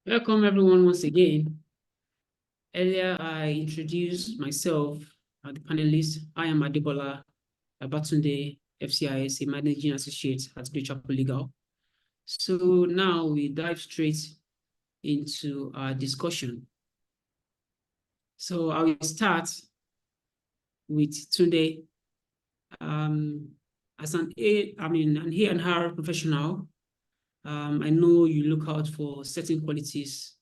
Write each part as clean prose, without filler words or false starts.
Welcome everyone once again. Earlier, I introduced myself at the panelists. I am Adebola Tunde, FCIS, a managing associate at Great Chapel Legal. So now we dive straight into our discussion. So I will start with Tunde. As an A&R professional, I know you look out for certain qualities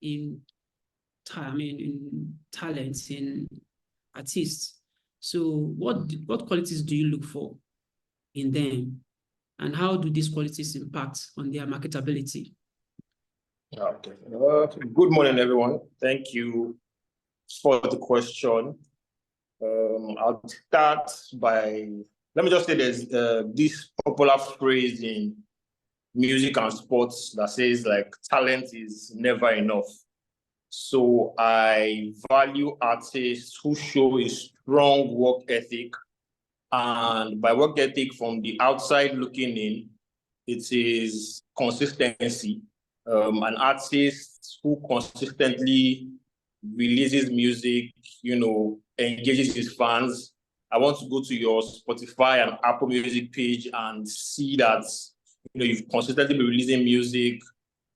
in talents, in artists. So what qualities do you look for in them? And how do these qualities impact on their marketability? Okay. Good morning, everyone. Thank you for the question. I'll start by, let me just say there's this popular phrase in music and sports that says like talent is never enough. So I value artists who show a strong work ethic. And by work ethic from the outside looking in, it is consistency. An artist who consistently releases music, engages his fans. I want to go to your Spotify and Apple Music page and see that, you've consistently been releasing music,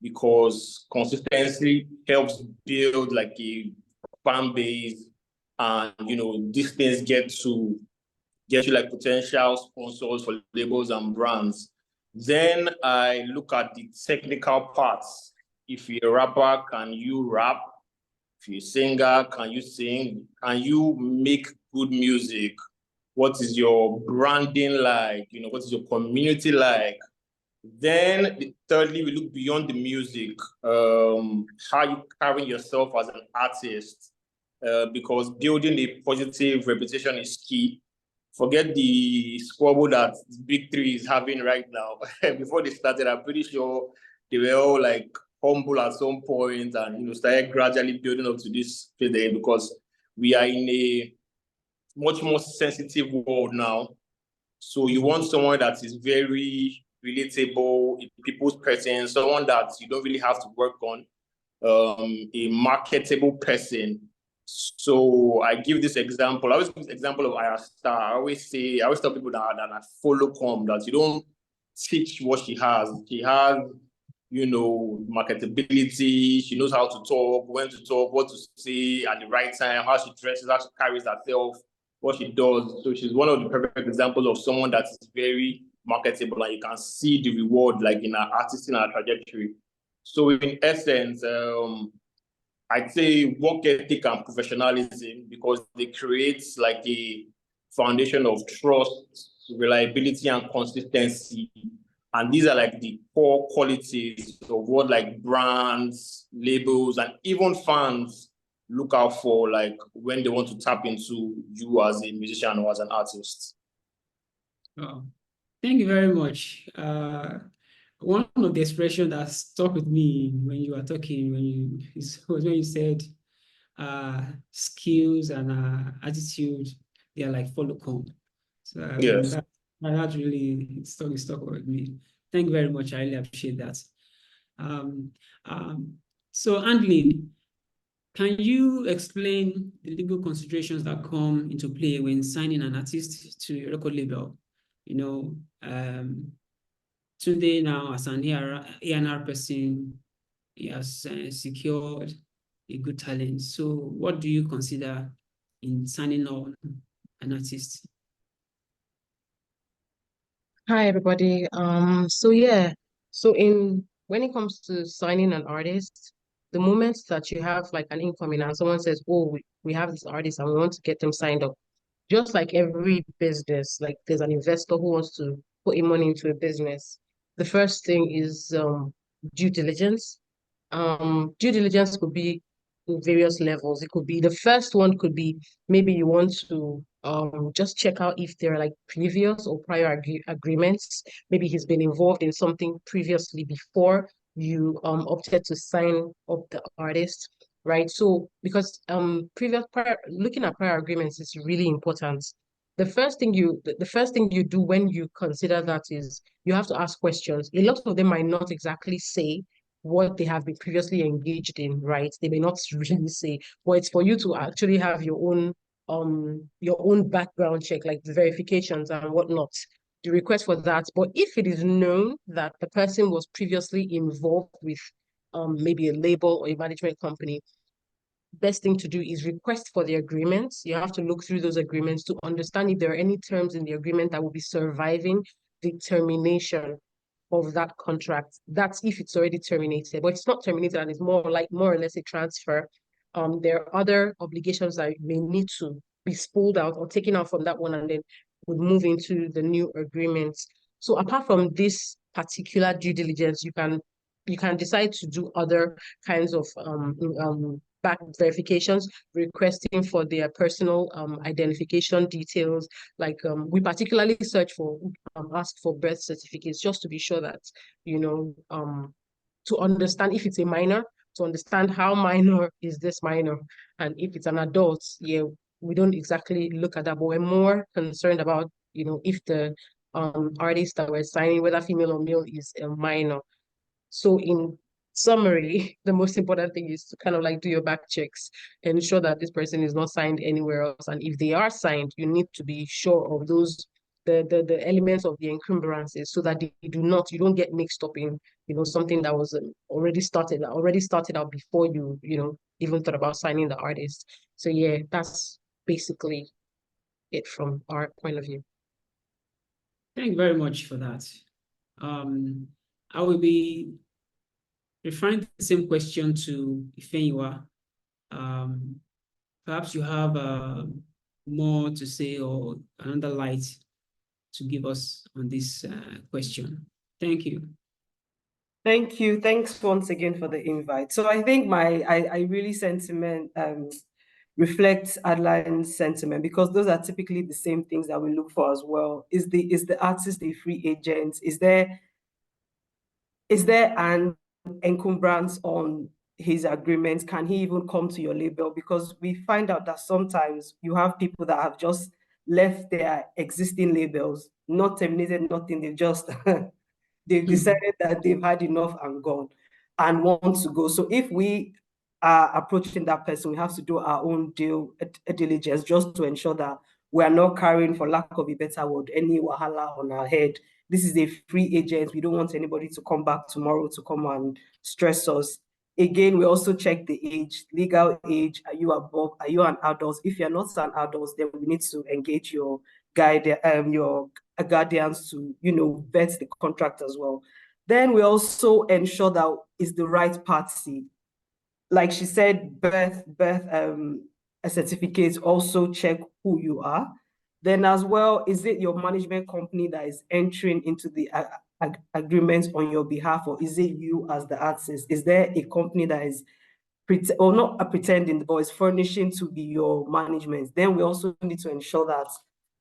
because consistency helps build like a fan base, and these things get you like potential sponsors for labels and brands. Then I look at the technical parts. If you're a rapper, can you rap? If you're a singer, can you sing? Can you make good music? What is your branding like? What is your community like? Then thirdly, we look beyond the music, how you carry yourself as an artist, because building a positive reputation is key. Forget the squabble that Big Three is having right now. Before they started, I'm pretty sure they were all like humble at some point and started gradually building up to this today, because we are in a much more sensitive world now. So you want someone that is very relatable, a people's person, someone that you don't really have to work on, a marketable person. So I give this example. I always give this example of Ayasta. I always tell people that I follow come, that you don't teach what she has. She has, marketability. She knows how to talk, when to talk, what to say at the right time, how she dresses, how she carries herself, what she does. So she's one of the perfect examples of someone that is very marketable, and you can see the reward like in her artist, in her trajectory. So in essence, I'd say work ethic and professionalism, because they create like a foundation of trust, reliability, and consistency. And these are like the core qualities of what like brands, labels, and even fans look out for, like when they want to tap into you as a musician or as an artist. Oh, thank you very much. One of the expressions that stuck with me when you were talking, was when you said skills and attitude, they are like follow come. So yes, that really stuck with me. Thank you very much. I really appreciate that. So Andlyn, can you explain the legal considerations that come into play when signing an artist to a record label? Tunde now, as an A&R person, he has secured a good talent. So what do you consider in signing on an artist? Hi, everybody. When it comes to signing an artist, the moment that you have like an incoming and someone says, oh, we have this artist and we want to get them signed up, just like every business, like there's an investor who wants to put in money into a business. The first thing is due diligence. Due diligence could be in various levels. It could be, the first one could be maybe you want to just check out if there are like previous or prior agreements. Maybe he's been involved in something previously before you opted to sign up the artist, right? So because looking at prior agreements is really important. The first thing you do when you consider that is you have to ask questions. A lot of them might not exactly say what they have been previously engaged in, right? They may not really say, but it's for you to actually have your own background check, like the verifications and whatnot, the request for that. But if it is known that the person was previously involved with maybe a label or a management company, best thing to do is request for the agreements. You have to look through those agreements to understand if there are any terms in the agreement that will be surviving the termination of that contract. That's if it's already terminated, but it's not terminated and it's more or less a transfer. There are other obligations that may need to be spooled out or taken out from that one and then would move into the new agreements. So apart from this particular due diligence, you can decide to do other kinds of back verifications, requesting for their personal identification details. Like we particularly ask for birth certificates just to be sure that, to understand if it's a minor, to understand how minor is this minor. And if it's an adult, yeah, we don't exactly look at that, but we're more concerned about, if the artist that we're signing, whether female or male, is a minor. So in summary, the most important thing is to kind of like do your back checks and ensure that this person is not signed anywhere else. And if they are signed, you need to be sure of the elements of the encumbrances so that you don't get mixed up in, something that was already started out before you, even thought about signing the artist. So yeah, that's basically it from our point of view. Thank you very much for that. I will be referring the same question to Ifeyinwa. Perhaps you have more to say or another light to give us on this question. Thank you. Thank you. Thanks once again for the invite. So I think I really reflects Adlyn's sentiment, because those are typically the same things that we look for as well. Is the artist a free agent? Is there an encumbrance on his agreement? Can he even come to your label? Because we find out that sometimes you have people that have just left their existing labels, not terminated, nothing. They've just they've decided that they've had enough and gone and want to go. So if we are approaching that person, we have to do our own due diligence just to ensure that we are not carrying, for lack of a better word, any wahala on our head. This is a free agent. We don't want anybody to come back tomorrow to come and stress us. Again, we also check the age, legal age. Are you above? Are you an adult? If you're not an adult, then we need to engage your guardians to, vet the contract as well. Then we also ensure that it's the right party. Like she said, birth a certificate, also check who you are. Then as well, is it your management company that is entering into the agreements on your behalf, or is it you as the artist? Is there a company that is not pretending, but is furnishing to be your management? Then we also need to ensure that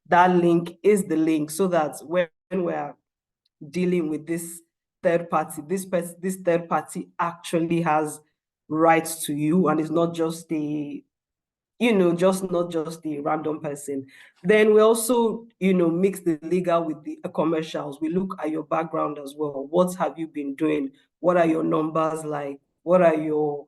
that link is the link, so that when we're dealing with this third party, this third party actually has rights to you and is not just a not just the random person. Then we also, mix the legal with the commercials. We look at your background as well. What have you been doing? What are your numbers like? What are your,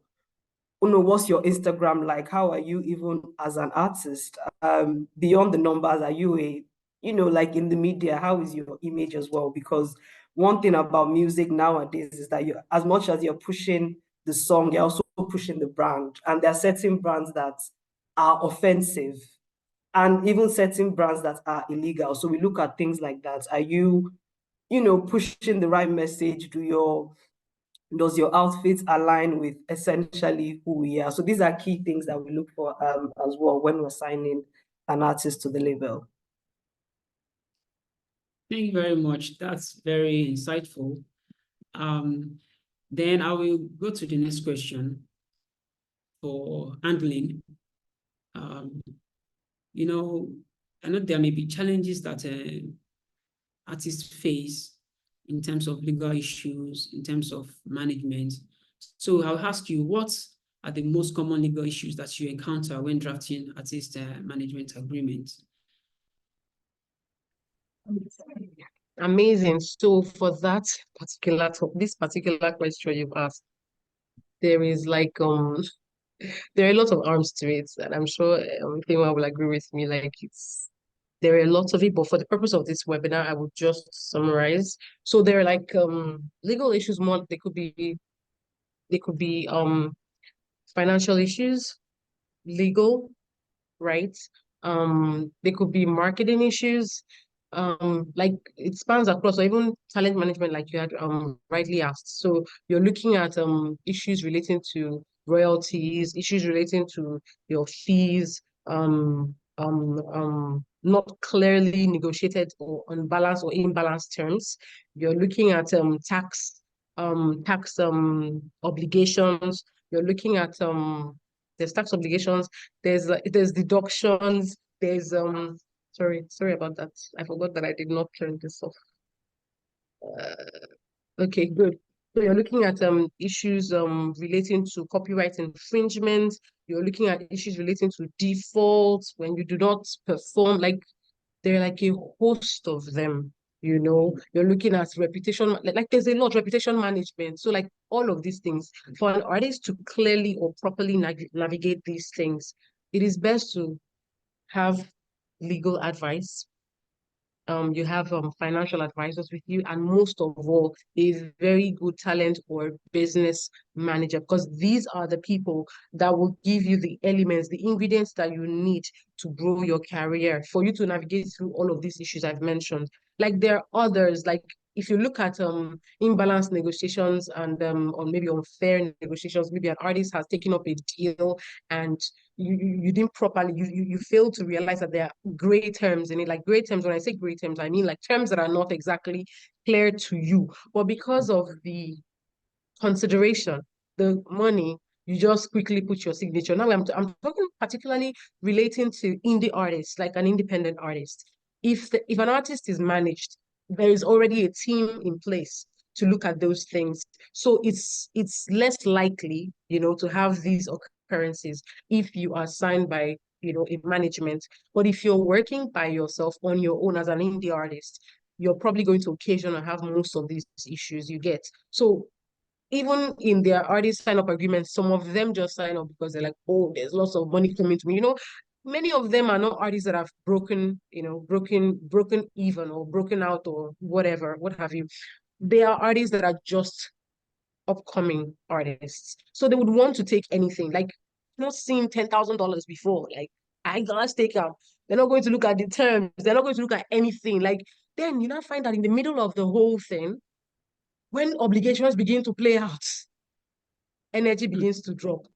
what's your Instagram like? How are you even as an artist? Beyond the numbers, are you like in the media, how is your image as well? Because one thing about music nowadays is that as much as you're pushing the song, you're also pushing the brand. And there are certain brands that are offensive, and even certain brands that are illegal. So we look at things like that. Are you, pushing the right message? Does your outfit align with essentially who we are? So these are key things that we look for as well when we're signing an artist to the label. Thank you very much. That's very insightful. Then I will go to the next question for Andlyn. I know there may be challenges that artists face in terms of legal issues, in terms of management. So I'll ask you, what are the most common legal issues that you encounter when drafting artist management agreements? Amazing. So for this particular question you've asked, there is like there are a lot of arms to it, and I'm sure Ifeyinwa will agree with me. Like there are lots of it, but for the purpose of this webinar, I would just summarize. So there are like legal issues. More they could be financial issues, legal, right? They could be marketing issues. Like it spans across, or even talent management, like you had rightly asked. So you're looking at issues relating to royalties, issues relating to your fees, not clearly negotiated or unbalanced or imbalanced terms. You're looking at tax obligations. You're looking at there's tax obligations, there's deductions, there's sorry about that. I forgot that I did not turn this off. Okay, good. So you're looking at issues relating to copyright infringement. You're looking at issues relating to defaults when you do not perform. Like there are like a host of them. You're looking at reputation, like there's a lot, reputation management. So like all of these things, for an artist to clearly or properly navigate these things, it is best to have legal advice. You have financial advisors with you, and most of all, a very good talent or business manager, because these are the people that will give you the elements, the ingredients that you need to grow your career, for you to navigate through all of these issues I've mentioned. Like there are others, like if you look at imbalanced negotiations and or maybe unfair negotiations, maybe an artist has taken up a deal and you didn't properly, you fail to realize that there are gray terms in it. Like gray terms, when I say gray terms, I mean like terms that are not exactly clear to you, but because of the consideration, the money, you just quickly put your signature. Now I'm talking particularly relating to indie artists, like an independent artist. If an artist is managed, there is already a team in place to look at those things. So it's less likely, to have these occurrences if you are signed by, a management. But if you're working by yourself on your own as an indie artist, you're probably going to occasionally have most of these issues you get. So even in their artist sign-up agreements, some of them just sign up because they're like, oh, there's lots of money coming to me. Many of them are not artists that have broken even or broken out or whatever, what have you. They are artists that are just upcoming artists. So they would want to take anything. Like, not seen $10,000 before. Like, I gotta take out. They're not going to look at the terms. They're not going to look at anything. Like, then you now find that in the middle of the whole thing, when obligations begin to play out, energy begins to drop.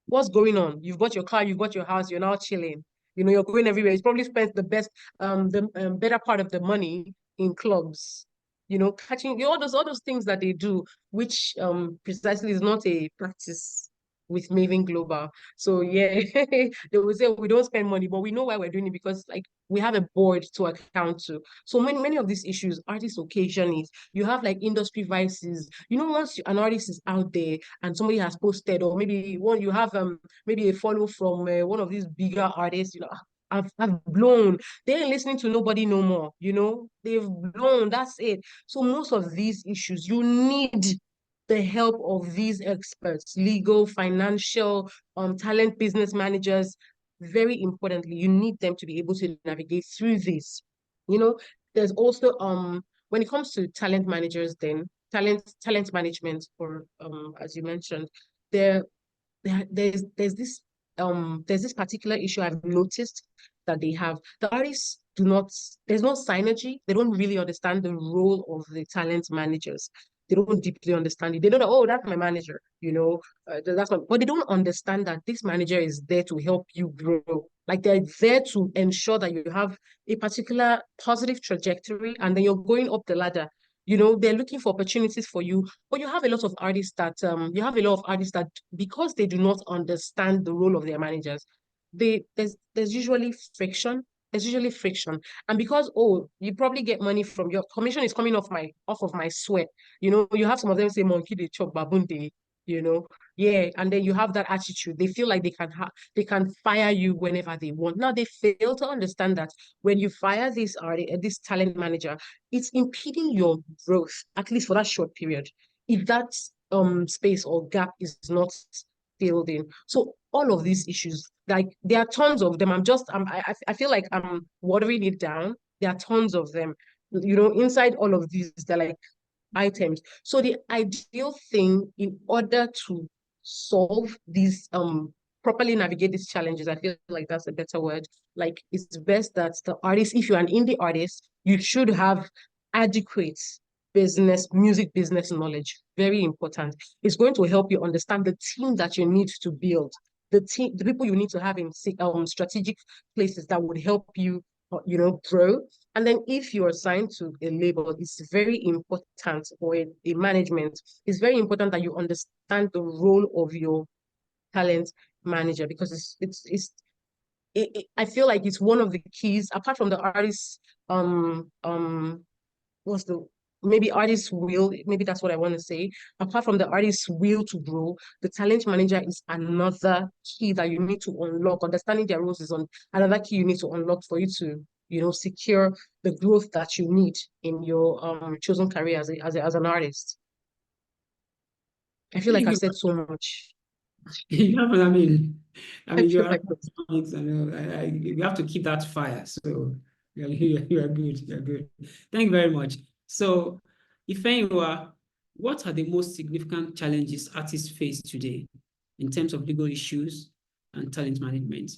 What's going on? You've got your car, you've got your house, you're now chilling. You're going everywhere. You probably spent the better part of the money in clubs. Catching all those things that they do, which precisely is not a practice with Mavin Global. So yeah, they will say we don't spend money, but we know why we're doing it, because like we have a board to account to. So many of these issues, artists occasionally, you have like industry vices. Once an artist is out there and somebody has posted, or maybe you have maybe a follow from one of these bigger artists, I've blown. They ain't listening to nobody no more. They've blown. That's it. So most of these issues, you need the help of these experts, legal, financial, talent business managers. Very importantly, you need them to be able to navigate through this. There's also when it comes to talent managers, then talent management, or as you mentioned, there's this particular issue I've noticed that they have. The artists there's no synergy. They don't really understand the role of the talent managers. They don't deeply understand it. They don't know, oh, that's my manager, but they don't understand that this manager is there to help you grow. Like they're there to ensure that you have a particular positive trajectory, and then you're going up the ladder. They're looking for opportunities for you, but you have a lot of artists that because they do not understand the role of their managers, there's usually friction. There's usually friction. And because, oh, you probably get money from your commission is coming off of my sweat. You have some of them say monkey they chop babunde, yeah, and then you have that attitude. They feel like they can fire you whenever they want. Now they fail to understand that when you fire this talent manager, it's impeding your growth, at least for that short period. If space or gap is not filled in. So all of these issues, like there are tons of them. I feel like I'm watering it down. There are tons of them. Inside all of these, they're like items. So the ideal thing in order to solve these properly navigate these challenges, I feel like that's a better word. Like it's best that the artist, if you're an indie artist, you should have adequate music business knowledge. Very important. It's going to help you understand the team that you need to build, the people you need to have in strategic places that would help you, grow. And then if you're assigned to a label, it's very important, or a management, it's very important that you understand the role of your talent manager, because I feel like it's one of the keys, apart from the artist, what's the maybe artist's will, maybe that's what I want to say. Apart from the artist's will to grow, the talent manager is another key that you need to unlock. Understanding their roles is another key you need to unlock for you to, secure the growth that you need in your chosen career as an artist. I feel like I've said so much. Yeah, but I mean, you like have to keep that fire. So you are good. You're good. Thank you very much. So, Ifeyinwa, what are the most significant challenges artists face today in terms of legal issues and talent management?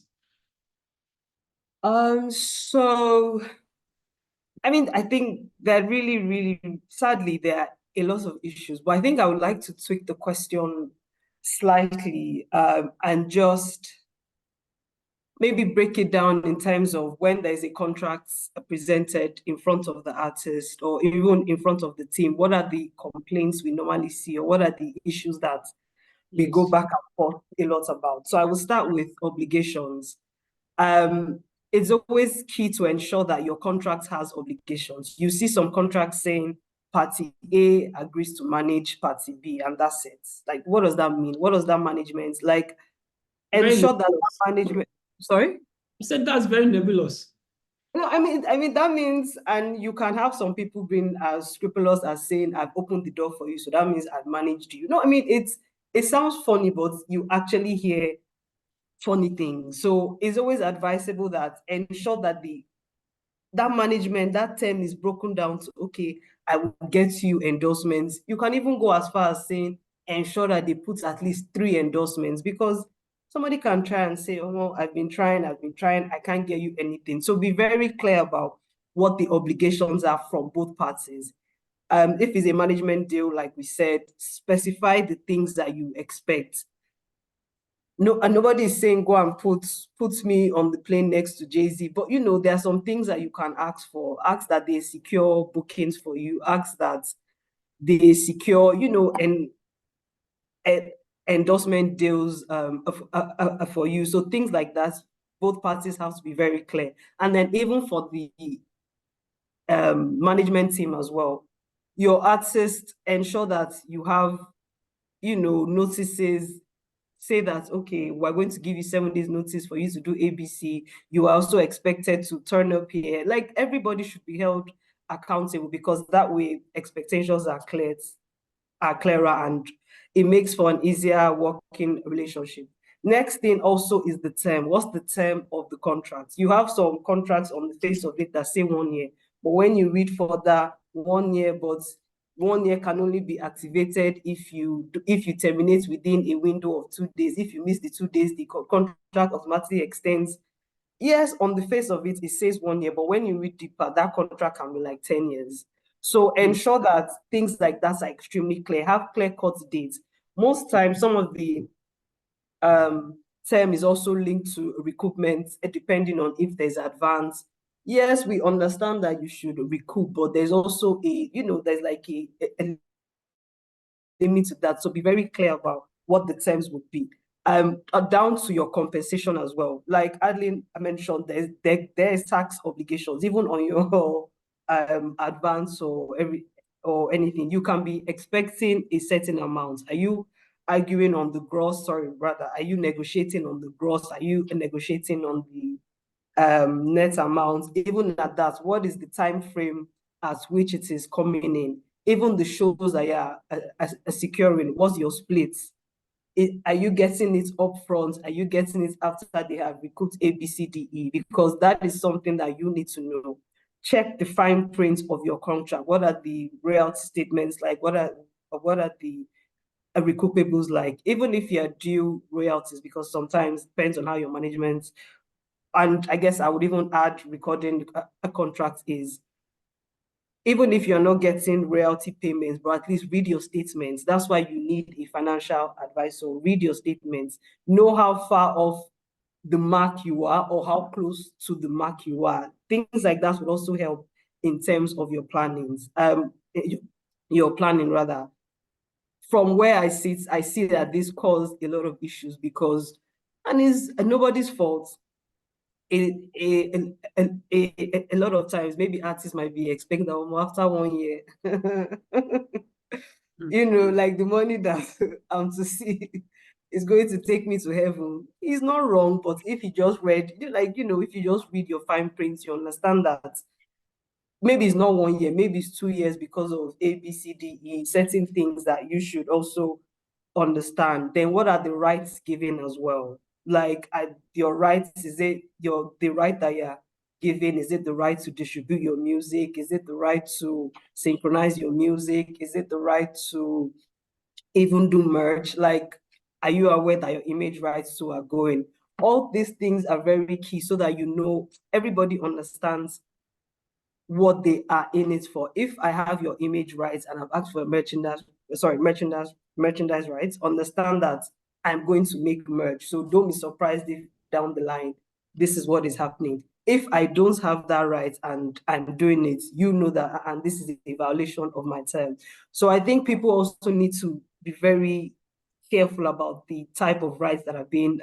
So, I think that really, really, sadly, there are a lot of issues, but I think I would like to tweak the question slightly and just maybe break it down in terms of when there's a contract presented in front of the artist or even in front of the team, what are the complaints we normally see, or what are the issues that we go back and forth a lot about. So I will start with obligations. It's always key to ensure that your contract has obligations. You see some contracts saying party A agrees to manage party B, and that's it. Like, what does that mean? What does that management, like, ensure that management, sorry? You said that's very nebulous. No, that means, and you can have some people being as scrupulous as saying, I've opened the door for you, so that means I've managed you. No, it sounds funny, but you actually hear funny things. So it's always advisable that ensure that that management, that term is broken down to, okay, I will get you endorsements. You can even go as far as saying, ensure that they put at least 3 endorsements, because somebody can try and say, oh, well, I've been trying, I can't get you anything. So be very clear about what the obligations are from both parties. If it's a management deal, like we said, specify the things that you expect. No, and nobody is saying go and put me on the plane next to Jay-Z, but there are some things that you can ask for. Ask that they secure bookings for you. Ask that they secure, endorsement deals for you. So things like that, both parties have to be very clear. And then even for the management team as well, your artists, ensure that you have, notices. Say that, okay, we're going to give you 7 days notice for you to do ABC. You are also expected to turn up here. Like, everybody should be held accountable, because that way expectations are clearer, and it makes for an easier working relationship. Next thing also is the term. What's the term of the contract? You have some contracts on the face of it that say 1 year, but when you read further, 1 year, but 1 year can only be activated if you terminate within a window of 2 days. If you miss the 2 days, the contract automatically extends. Yes, on the face of it, it says 1 year, but when you read deeper, that contract can be like 10 years. So ensure that things like that are extremely clear. Have clear-cut dates. Most times, some of the term is also linked to recoupment, depending on if there's advance. Yes, we understand that you should recoup, but there's also there's like a limit to that. So be very clear about what the terms would be. Down to your compensation as well. Like Andlyn mentioned, there's tax obligations, even on your advance or anything. You can be expecting a certain amount. Are you arguing on the gross? Are you negotiating on the gross? Are you negotiating on the net amount? Even at that, what is the time frame at which it is coming in? even the shows that you are securing, what's your split? Are you getting it up front? Are you getting it after they have recouped A, B, C, D, E? Because that is something that you need to know. Check the fine print of your contract. What are the royalty statements like? What are the recoupables like? Even if you're due royalties, because sometimes depends on how your management, and I guess I would even add recording a contract is, even if you're not getting royalty payments, but at least read your statements. That's why you need a financial advisor. Read your statements. Know how far off the mark you are or how close to the mark you are. Things like that would also help in terms of your plannings. Your planning rather. From where I sit, I see that this caused a lot of issues because, and it's nobody's fault. A lot of times, maybe artists might be expecting that after 1 year, like the money that I'm to see is going to take me to heaven. He's not wrong, but if you just read, if you just read your fine print, you understand that maybe it's not 1 year, maybe it's 2 years because of A, B, C, D, E, certain things that you should also understand. Then what are the rights given as well? Like your rights, is it the right that you're given? Is it the right to distribute your music? Is it the right to synchronize your music? Is it the right to even do merch? Like, are you aware that your image rights too are going? All these things are very key so that everybody understands what they are in it for. If I have your image rights and I've asked for merchandise rights, understand that I'm going to make merch. So don't be surprised if down the line, this is what is happening. If I don't have that right and I'm doing it, you know that, and this is a violation of my term. So I think people also need to be very careful about the type of rights that are being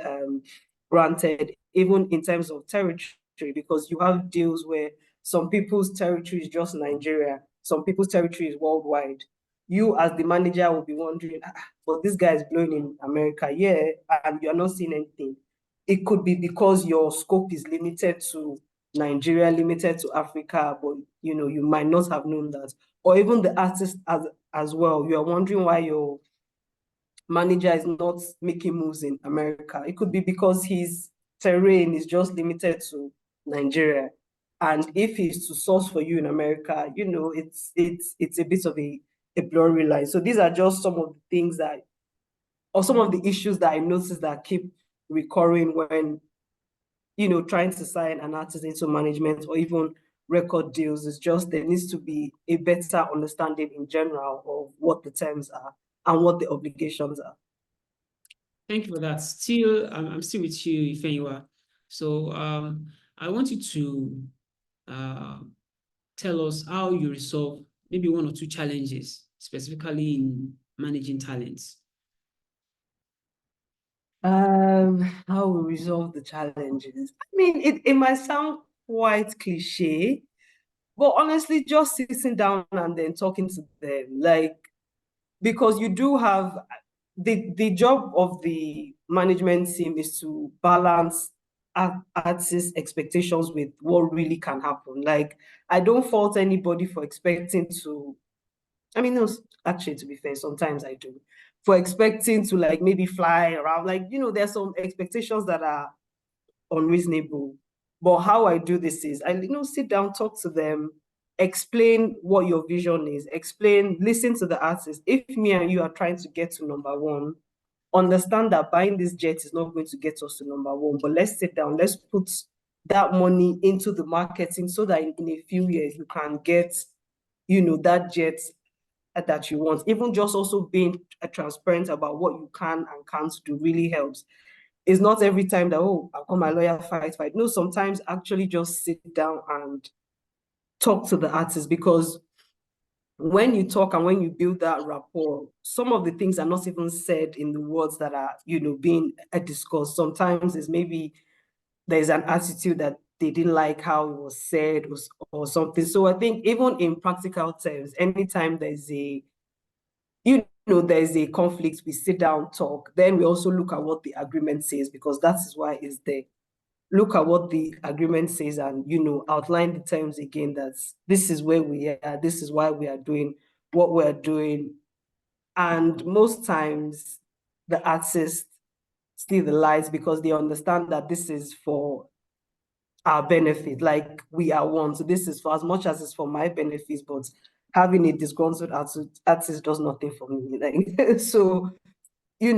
granted, even in terms of territory, because you have deals where some people's territory is just Nigeria, some people's territory is worldwide. You as the manager will be wondering, but this guy is blowing in America, yeah, and you're not seeing anything. It could be because your scope is limited to Nigeria, limited to Africa, but you might not have known that. Or even the artist as well. You are wondering why your manager is not making moves in America. It could be because his terrain is just limited to Nigeria. And if he's to source for you in America, it's a bit of a blurry line. So these are just some of the things or some of the issues that I noticed that keep recurring when, trying to sign an artist into management or even record deals. It's just there needs to be a better understanding in general of what the terms are and what the obligations are. Thank you for that. Still, I'm still with you, Ifeyinwa. So I want you to tell us how you resolve maybe 1 or 2 challenges, specifically in managing talents. How we resolve the challenges. I mean, it might sound quite cliche, but honestly, just sitting down and then talking to them, because you do have the job of the management team is to balance artists' expectations with what really can happen. Like, I don't fault anybody for expecting to. I mean, no, actually, to be fair, sometimes I do. For expecting to maybe fly around, there's some expectations that are unreasonable. But how I do this is I sit down, talk to them, explain what your vision is, listen to the artist. If me and you are trying to get to number 1, understand that buying this jet is not going to get us to number 1, but let's sit down, let's put that money into the marketing so that in a few years you can get, that jet that you want. Even just also being transparent about what you can and can't do really helps. It's not every time that, I'll call my lawyer, fight. No, sometimes actually just sit down and talk to the artist, because when you talk and when you build that rapport, some of the things are not even said in the words that are, being discussed. Sometimes it's maybe there's an attitude that they didn't like how it was said or something. So I think even in practical terms, anytime there's there's a conflict, we sit down, talk. Then we also look at what the agreement says, because that is why it's there. Look at what the agreement says and, outline the terms again, that this is where we are, this is why we are doing what we're doing. And most times the artists see the lights because they understand that this is for our benefit, like we are one. So this is for as much as it's for my benefits, but having a disgruntled artist does nothing for me. Like, so we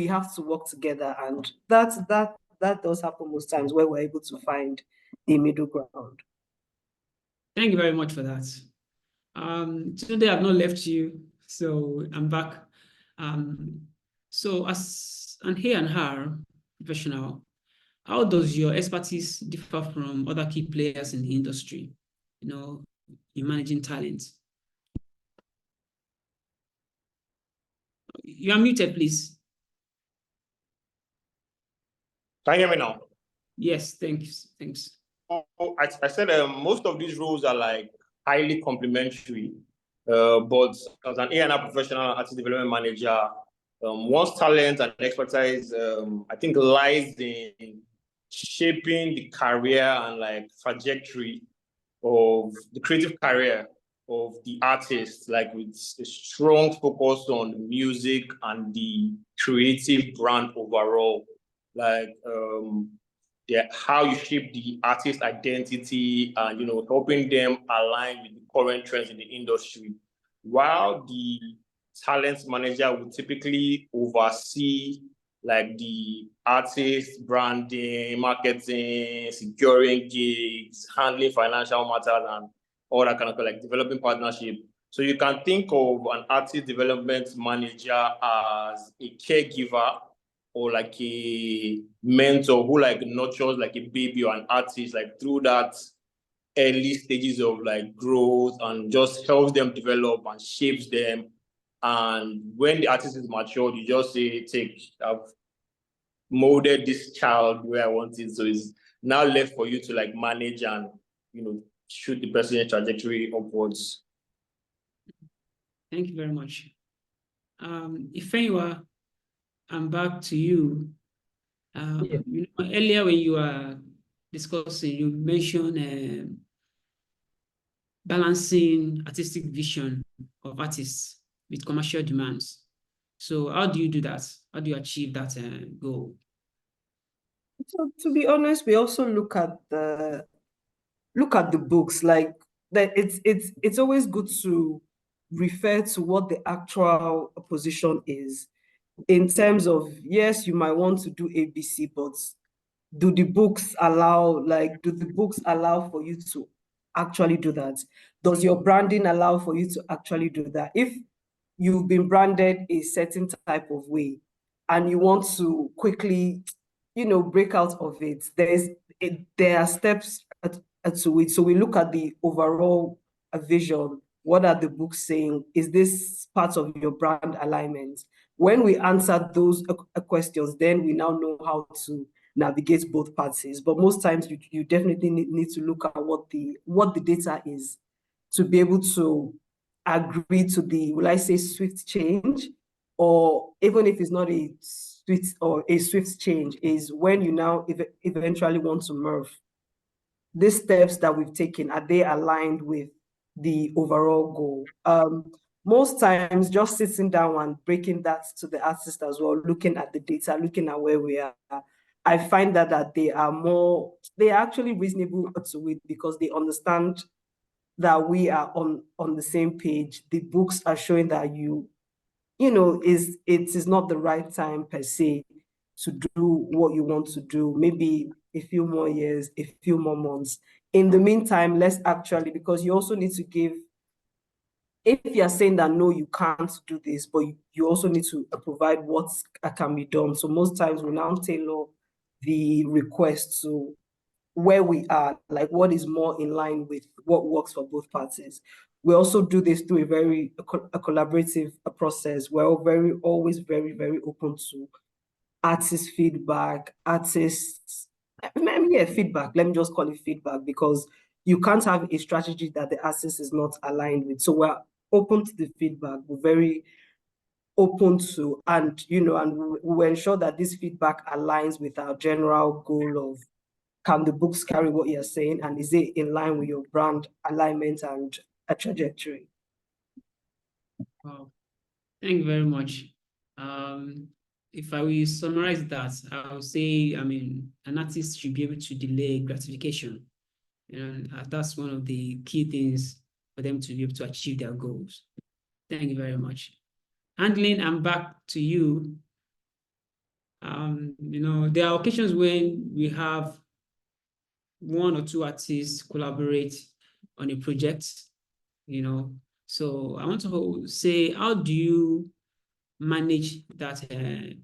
have to work together, and that does happen most times where we're able to find a middle ground. Thank you very much for that. Today I've not left you, so I'm back. So as an A&R professional, how does your expertise differ from other key players in the industry, in managing talent? You are muted, please. Can you hear me now? Yes, thanks. I said most of these roles are like highly complementary, but as an A&R professional, artist development manager, one's talent and expertise, I think, lies in shaping the career and like trajectory of the creative career of the artist, like with a strong focus on music and the creative brand overall, like how you shape the artist identity and helping them align with the current trends in the industry, while the talent manager would typically oversee like the artist branding, marketing, securing gigs, handling financial matters, and all that kind of like developing partnership. So you can think of an artist development manager as a caregiver or like a mentor who like nurtures like a baby or an artist like through that early stages of like growth and just helps them develop and shapes them. And when the artist is matured, you just say, I've molded this child where I want it. So it's now left for you to like manage and, shoot the person in trajectory upwards. Thank you very much. Ifeyinwa, I'm back to you. Earlier when you were discussing, you mentioned balancing artistic vision of artists with commercial demands. So how do you do that? How do you achieve that goal? So to be honest, we also look at the books. Like that, it's always good to refer to what the actual position is. In terms of, yes, you might want to do ABC, but do the books allow for you to actually do that? Does your branding allow for you to actually do that? If you've been branded a certain type of way and you want to quickly, break out of it, there are steps to it. So we look at the overall vision. What are the books saying? Is this part of your brand alignment? When we answer those questions, then we now know how to navigate both parties. But most times you definitely need to look at what the data is to be able to agree to the, will I say, swift change, or even if it's not a swift change, is when you now eventually want to merge. These steps that we've taken, are they aligned with the overall goal? Most times, just sitting down and breaking that to the artist as well, looking at the data, looking at where we are, I find that they are actually reasonable to it because they understand that we are on the same page. The books are showing that it is not the right time per se to do what you want to do. Maybe a few more years, a few more months. In the meantime, let's actually, because you also need to give, if you're saying that no, you can't do this, but you also need to provide what can be done. So most times we now tailor the request to where we are, like what is more in line with what works for both parties. We also do this through a collaborative process. We're always very, very open to artist feedback, feedback. Let me just call it feedback, because you can't have a strategy that the artist is not aligned with. So we're open to the feedback. We're very open to, and we ensure that this feedback aligns with our general goal of, can the books carry what you're saying, and is it in line with your brand alignment and a trajectory. Wow. Thank you very much. If I will summarize that, I would say, an artist should be able to delay gratification. And that's one of the key things for them to be able to achieve their goals. Thank you very much. Andlyn, I'm back to you. There are occasions when we have one or two artists collaborate on a project, So I want to say, how do you manage that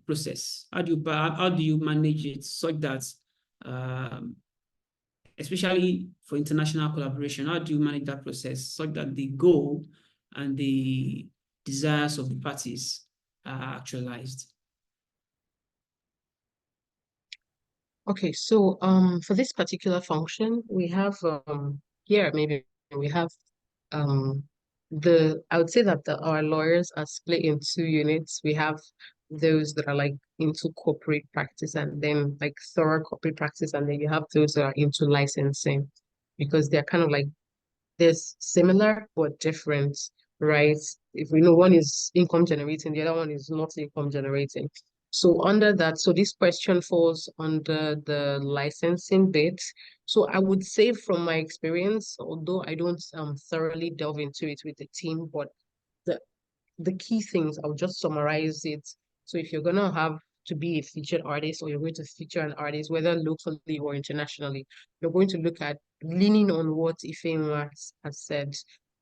process? How do you manage it such that, especially for international collaboration, how do you manage that process such that the goal and the desires of the parties are actualized? Okay, so for this particular function, we have here maybe we have I would say that our lawyers are split in two units. We have those that are like into corporate practice and then like thorough corporate practice, and then you have those that are into licensing, because they're kind of like there's similar but different, right? If we know one is income generating, the other one is not income generating. So under that, so this question falls under the licensing bit. So I would say from my experience, although I don't thoroughly delve into it with the team, but the key things, I'll just summarize it. So if you're gonna have to be a featured artist, or you're going to feature an artist, whether locally or internationally, you're going to look at leaning on what Ifeyinwa has said,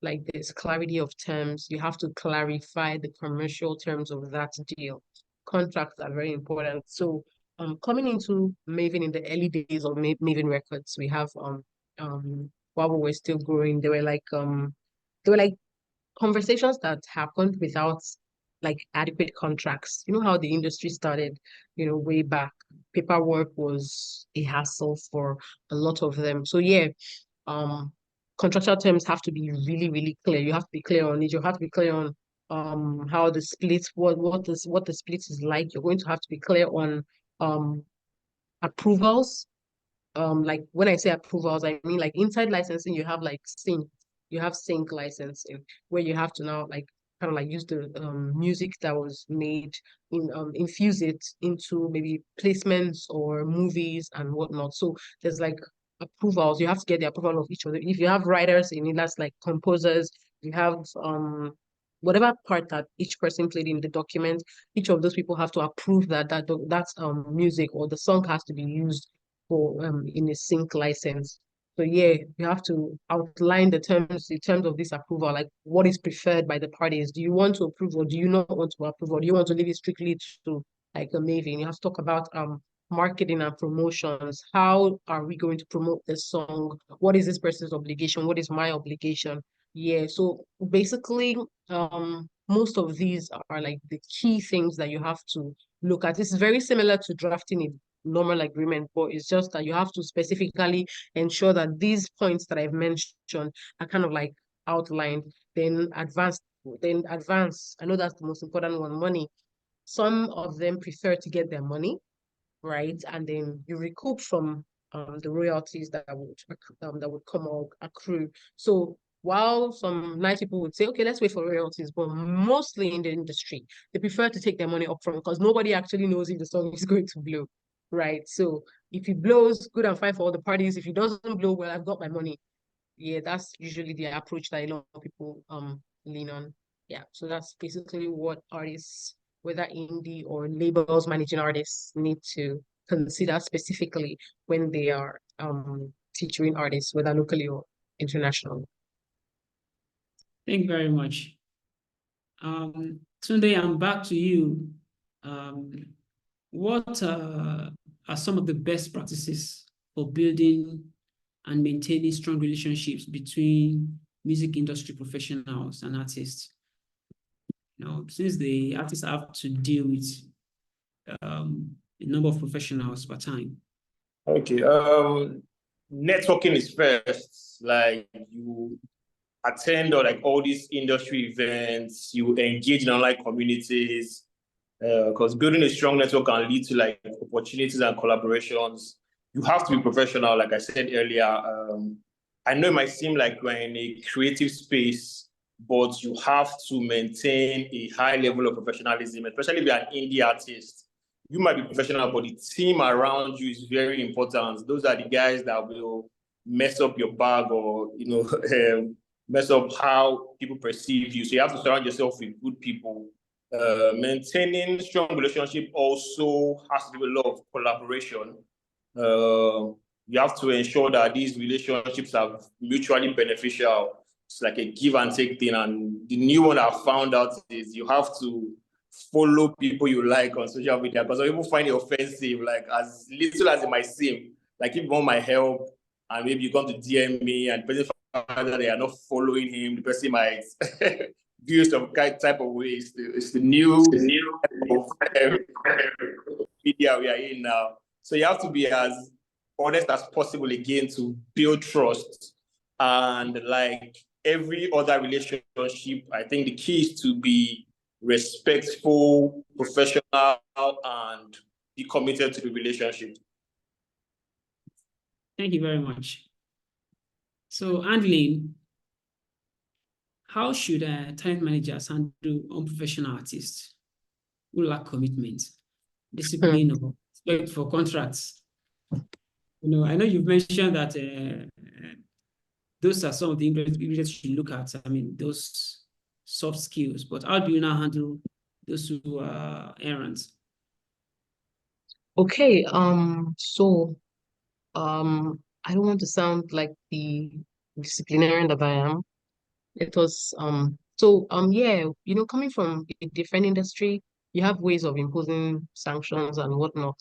like there's clarity of terms. You have to clarify the commercial terms of that deal. Contracts are very important. So coming into Mavin in the early days of Mavin Records, we have while we were still growing, they were like conversations that happened without like adequate contracts. You know how the industry started, way back. Paperwork was a hassle for a lot of them. So yeah, contractual terms have to be really, really clear. You have to be clear on it. You have to be clear on how the split, what the split is like. You're going to have to be clear on approvals. Like when I say approvals, I mean like inside licensing, you have like sync licensing, where you have to now like kind of like use the music that was made infuse it into maybe placements or movies and whatnot. So there's like approvals. You have to get the approval of each other. If you have writers in it, that's like composers, you have whatever part that each person played in the document, each of those people have to approve that music or the song has to be used for in a sync license. So yeah, you have to outline the terms of this approval, like what is preferred by the parties. Do you want to approve, or do you not want to approve, or do you want to leave it strictly to like a Mavin? You have to talk about marketing and promotions. How are we going to promote this song? What is this person's obligation? What is my obligation? Yeah, so basically, most of these are like the key things that you have to look at. This is very similar to drafting a normal agreement, but it's just that you have to specifically ensure that these points that I've mentioned are kind of like outlined, then advance. I know that's the most important one, money. Some of them prefer to get their money, right? And then you recoup from the royalties that would come or accrue. So while some nice people would say, okay, let's wait for royalties, but mostly in the industry, they prefer to take their money up front because nobody actually knows if the song is going to blow, right? So if it blows, good and fine for all the parties. If it doesn't blow, well, I've got my money. Yeah, that's usually the approach that a lot of people lean on. Yeah, so that's basically what artists, whether indie or labels managing artists, need to consider specifically when they are featuring artists, whether locally or internationally. Thank you very much. Tunde, I'm back to you. What are some of the best practices for building and maintaining strong relationships between music industry professionals and artists? Since the artists have to deal with a number of professionals per time. Okay. Networking is first. Like you attend or like all these industry events, you engage in online communities, because building a strong network can lead to like opportunities and collaborations. You have to be professional, like I said earlier. I know it might seem like we're in a creative space, but you have to maintain a high level of professionalism, especially if you're an indie artist. You might be professional, but the team around you is very important. Those are the guys that will mess up your bag or, mess up how people perceive you. So you have to surround yourself with good people. Maintaining strong relationship also has to do with a lot of collaboration. You have to ensure that these relationships are mutually beneficial. It's like a give and take thing. And the new one I found out is you have to follow people you like on social media, because some people find it offensive, like as little as it might seem. Like if you want my help and maybe you come to DM me and the person finds that they are not following him, the person might do some type of way. It's the new media we are in now. So you have to be as honest as possible again to build trust. And like every other relationship, I think the key is to be respectful, professional, and be committed to the relationship. Thank you very much. So, Andlyn, how should talent managers handle unprofessional artists who lack commitment, discipline, or respect for contracts? I know you've mentioned that those are some of the ingredients you look at. I mean, those soft skills. But how do you now handle those who are errands? Okay. So, I don't want to sound like the disciplinarian that I am. It was yeah, coming from a different industry, you have ways of imposing sanctions and whatnot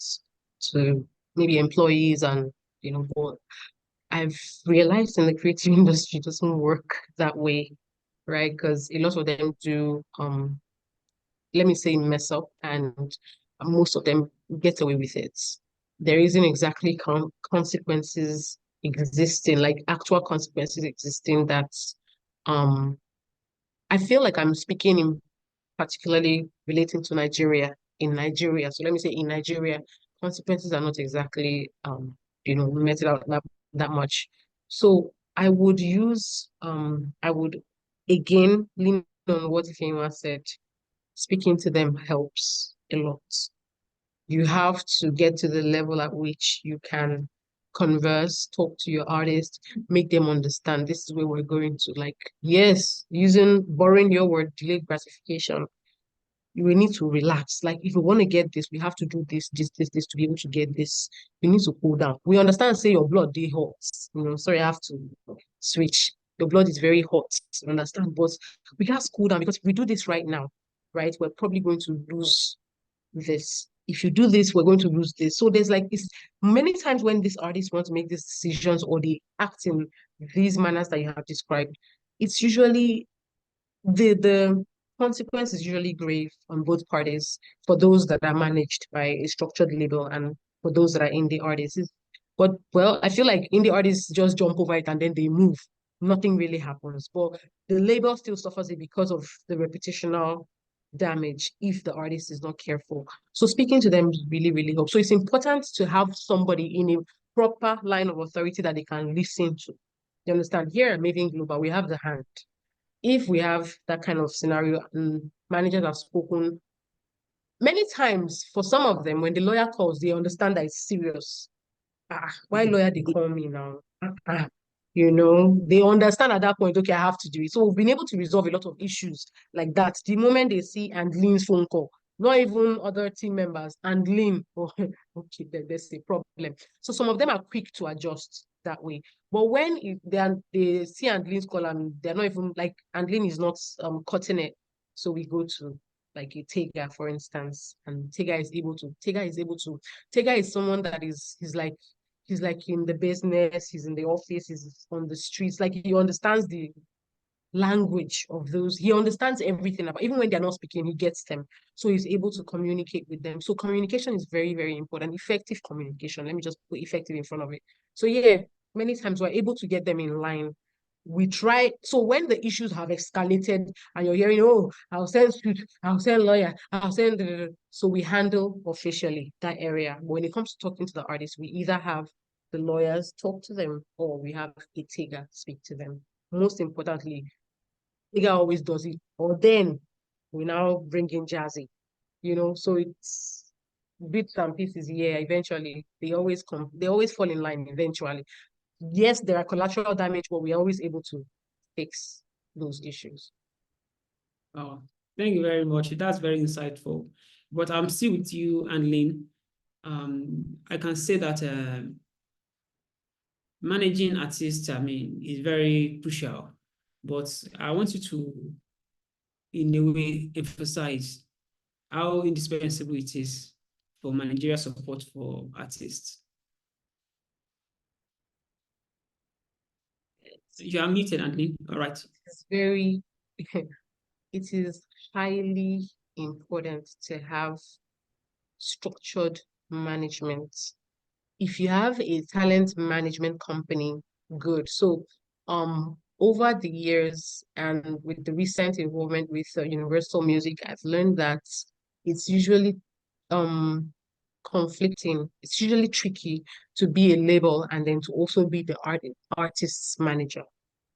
to maybe employees and but I've realized in the creative industry it doesn't work that way, right? Because a lot of them do let me say mess up, and most of them get away with it. There isn't exactly consequences existing, like actual consequences existing that um I feel like I'm speaking in particularly relating to Nigeria. In Nigeria, so let me say in Nigeria, consequences are not exactly meted out that much. So I would again lean on what Ifeyinwa said. Speaking to them helps a lot. You have to get to the level at which you can converse, talk to your artist, make them understand this is where we're going to. Like, yes, borrowing your word, delayed gratification, you will need to relax. Like, if we want to get this, we have to do this to be able to get this. You need to cool down. We understand, say your blood, they hot. Sorry, I have to switch. Your blood is very hot. You understand? But we have to cool down, because if we do this right now, right, we're probably going to lose this. If you do this, we're going to lose this. So there's like this many times when these artists want to make these decisions or they act in these manners that you have described, it's usually the consequence is usually grave on both parties, for those that are managed by a structured label and for those that are indie artists. But well, I feel like indie artists just jump over it and then they move. Nothing really happens. But the label still suffers it because of the reputational damage if the artist is not careful. So speaking to them really, really helps. So it's important to have somebody in a proper line of authority that they can listen to. You understand? Here at Mavin Global, we have the hand. If we have that kind of scenario and managers have spoken many times, for some of them, when the lawyer calls, they understand that it's serious. Why lawyer they call me now? They understand at that point, okay, I have to do it. So we've been able to resolve a lot of issues like that. The moment they see Andlyn's phone call, not even other team members, Andlyn, okay, there's a problem. So some of them are quick to adjust that way. But when they see Andlyn's call and they're not even like Andlyn is not cutting it, so we go to like a Tega, for instance, and Tega is someone that he's like in the business, he's in the office, he's on the streets. Like he understands the language of those. He understands everything about, even when they're not speaking, he gets them. So he's able to communicate with them. So communication is very, very important. Effective communication. Let me just put effective in front of it. So yeah, many times we're able to get them in line. We try. So when the issues have escalated and you're hearing, oh, I'll send lawyer, I'll send. So we handle officially that area. When it comes to talking to the artist, we either have the lawyers, talk to them, or we have a Tiga speak to them. Most importantly, Tiga always does it, or then we now bring in Jazzy, so it's bits and pieces here. Eventually, they always fall in line eventually. Yes, there are collateral damage, but we're always able to fix those issues. Oh, thank you very much. That's very insightful. But I'm still with you, Andlyn. I can say that managing artists, is very crucial. But I want you to, in a way, emphasize how indispensable it is for managerial support for artists. You are muted, Andlyn. All right. It's it is highly important to have structured management. If you have a talent management company, good. So, over the years and with the recent involvement with Universal Music, I've learned that it's usually conflicting. It's usually tricky to be a label and then to also be the artist's manager.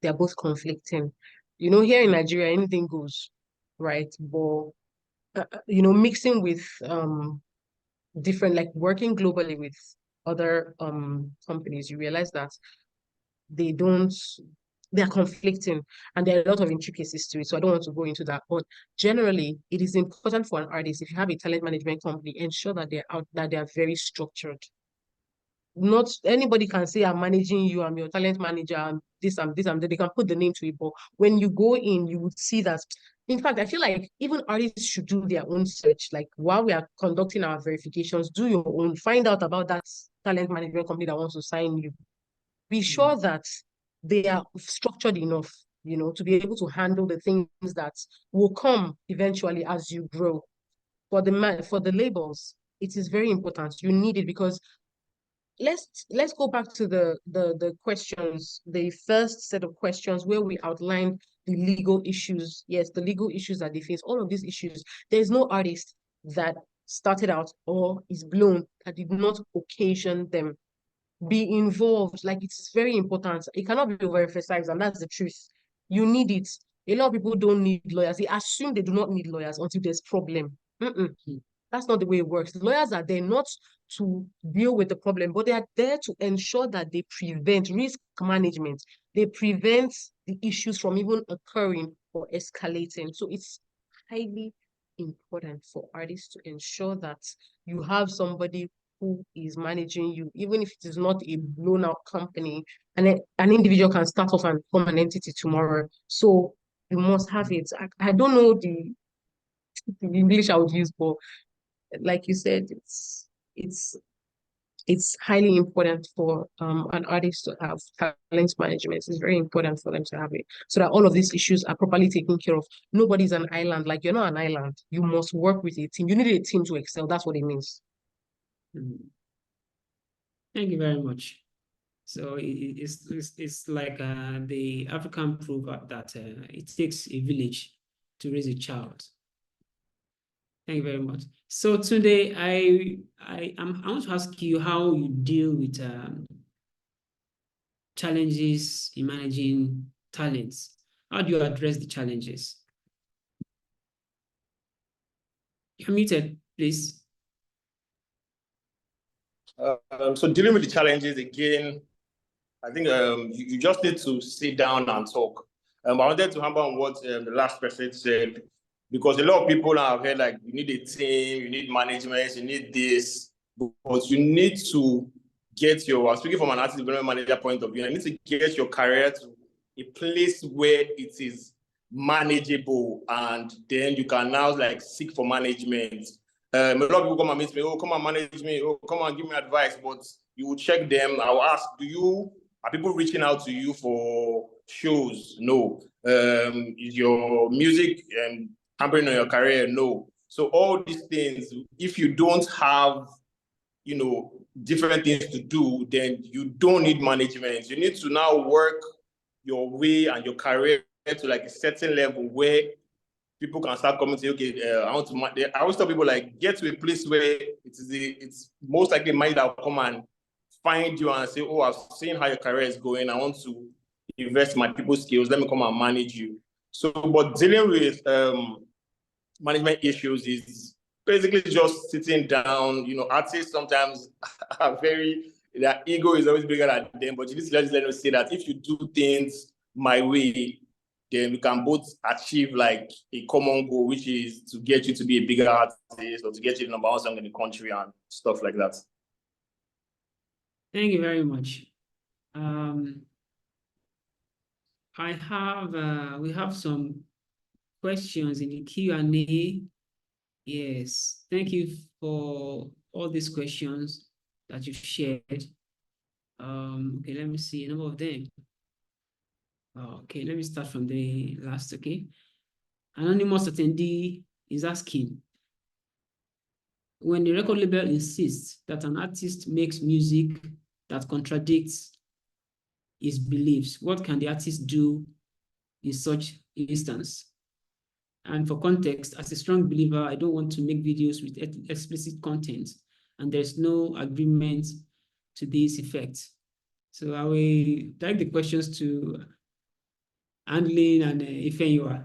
They're both conflicting. Here in Nigeria, anything goes, right? But mixing with different, like working globally with other companies, you realize that they're conflicting and there are a lot of intricacies to it. So I don't want to go into that. But generally, it is important for an artist, if you have a talent management company, ensure that they are very structured. Not anybody can say, I'm managing you, I'm your talent manager, I'm this, I'm this, I'm that. They can put the name to it. But when you go in, you would see that. In fact, I feel like even artists should do their own search. Like while we are conducting our verifications, do your own, find out about that talent management company that wants to sign you. Be sure that they are structured enough, to be able to handle the things that will come eventually as you grow. For the labels, it is very important. You need it because let's go back to the questions, the first set of questions where we outlined the legal issues. Yes, the legal issues that they face, all of these issues. There's no artist that started out or is blown that did not occasion them. Be involved. Like, it's very important. It cannot be overemphasized, and that's the truth. You need it. A lot of people don't need lawyers. They assume they do not need lawyers until there's problem. That's not the way it works. The lawyers are there not to deal with the problem, but they are there to ensure that they prevent risk management. They prevent the issues from even occurring or escalating. So it's highly important for artists to ensure that you have somebody who is managing you, even if it is not a blown out company, and an individual can start off and become an entity tomorrow. So you must have it. I don't know the English I would use, but like you said, it's highly important for an artist to have talent management. It's very important for them to have it so that all of these issues are properly taken care of. Nobody's an island. Like, you're not an island. You must work with a team. You need a team to excel. That's what it means. Thank you very much. So it's like the African proverb that it takes a village to raise a child. Thank you very much. So today I want to ask you how you deal with challenges in managing talents. How do you address the challenges? You're muted, please. So dealing with the challenges again, I think you just need to sit down and talk. I wanted to hammer on what the last person said, because a lot of people have heard like, you need a team, you need management, you need this, but you need to get I'm speaking from an artist development manager point of view, you need to get your career to a place where it is manageable, and then you can now like seek for management. A lot of people come and meet me, oh, come and manage me, oh, come and give me advice, but you will check them. I will ask, are people reaching out to you for shows? No. Is your music hampering on your career? No. So all these things, if you don't have, different things to do, then you don't need management. You need to now work your way and your career to like a certain level where people can start coming to you, okay, I always tell people, like, get to a place where it's most likely money that will come and find you and say, oh, I've seen how your career is going. I want to invest my people's skills. Let me come and manage you. So, but dealing with management issues is basically just sitting down. You know, artists sometimes are their ego is always bigger than them, but you need to just let them say that if you do things my way, then we can both achieve like a common goal, which is to get you to be a bigger artist or to get you the #1 song in the country and stuff like that. Thank you very much. We have some questions in the Q&A. Yes, thank you for all these questions that you've shared. Okay, let me see a number of them. Okay, let me start from the last, okay? Anonymous attendee is asking, when the record label insists that an artist makes music that contradicts his beliefs, what can the artist do in such instance? And for context, as a strong believer, I don't want to make videos with explicit content, and there's no agreement to this effect. So I will direct the questions to Andlyn and Ifeyinwa.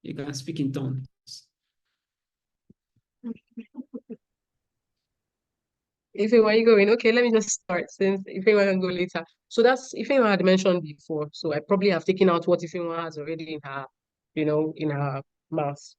You can speak in tongues. Ifeyinwa, where are you going? Okay, let me just start since Ifeyinwa can go later. So that's Ifeyinwa had mentioned before. So I probably have taken out what Ifeyinwa has already in her, in her mouth.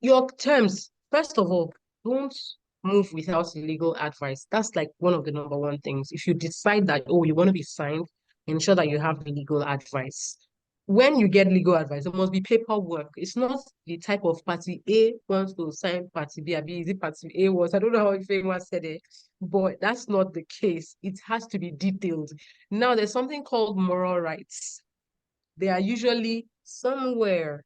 Your terms, first of all, don't move without legal advice. That's like one of the #1 things. If you decide that, oh, you want to be signed, ensure that you have legal advice. When you get legal advice, there must be paperwork. It's not the type of party A wants to sign party B, is it party A was? I don't know how Ifeyinwa said it, but that's not the case. It has to be detailed. Now, there's something called moral rights. They are usually somewhere,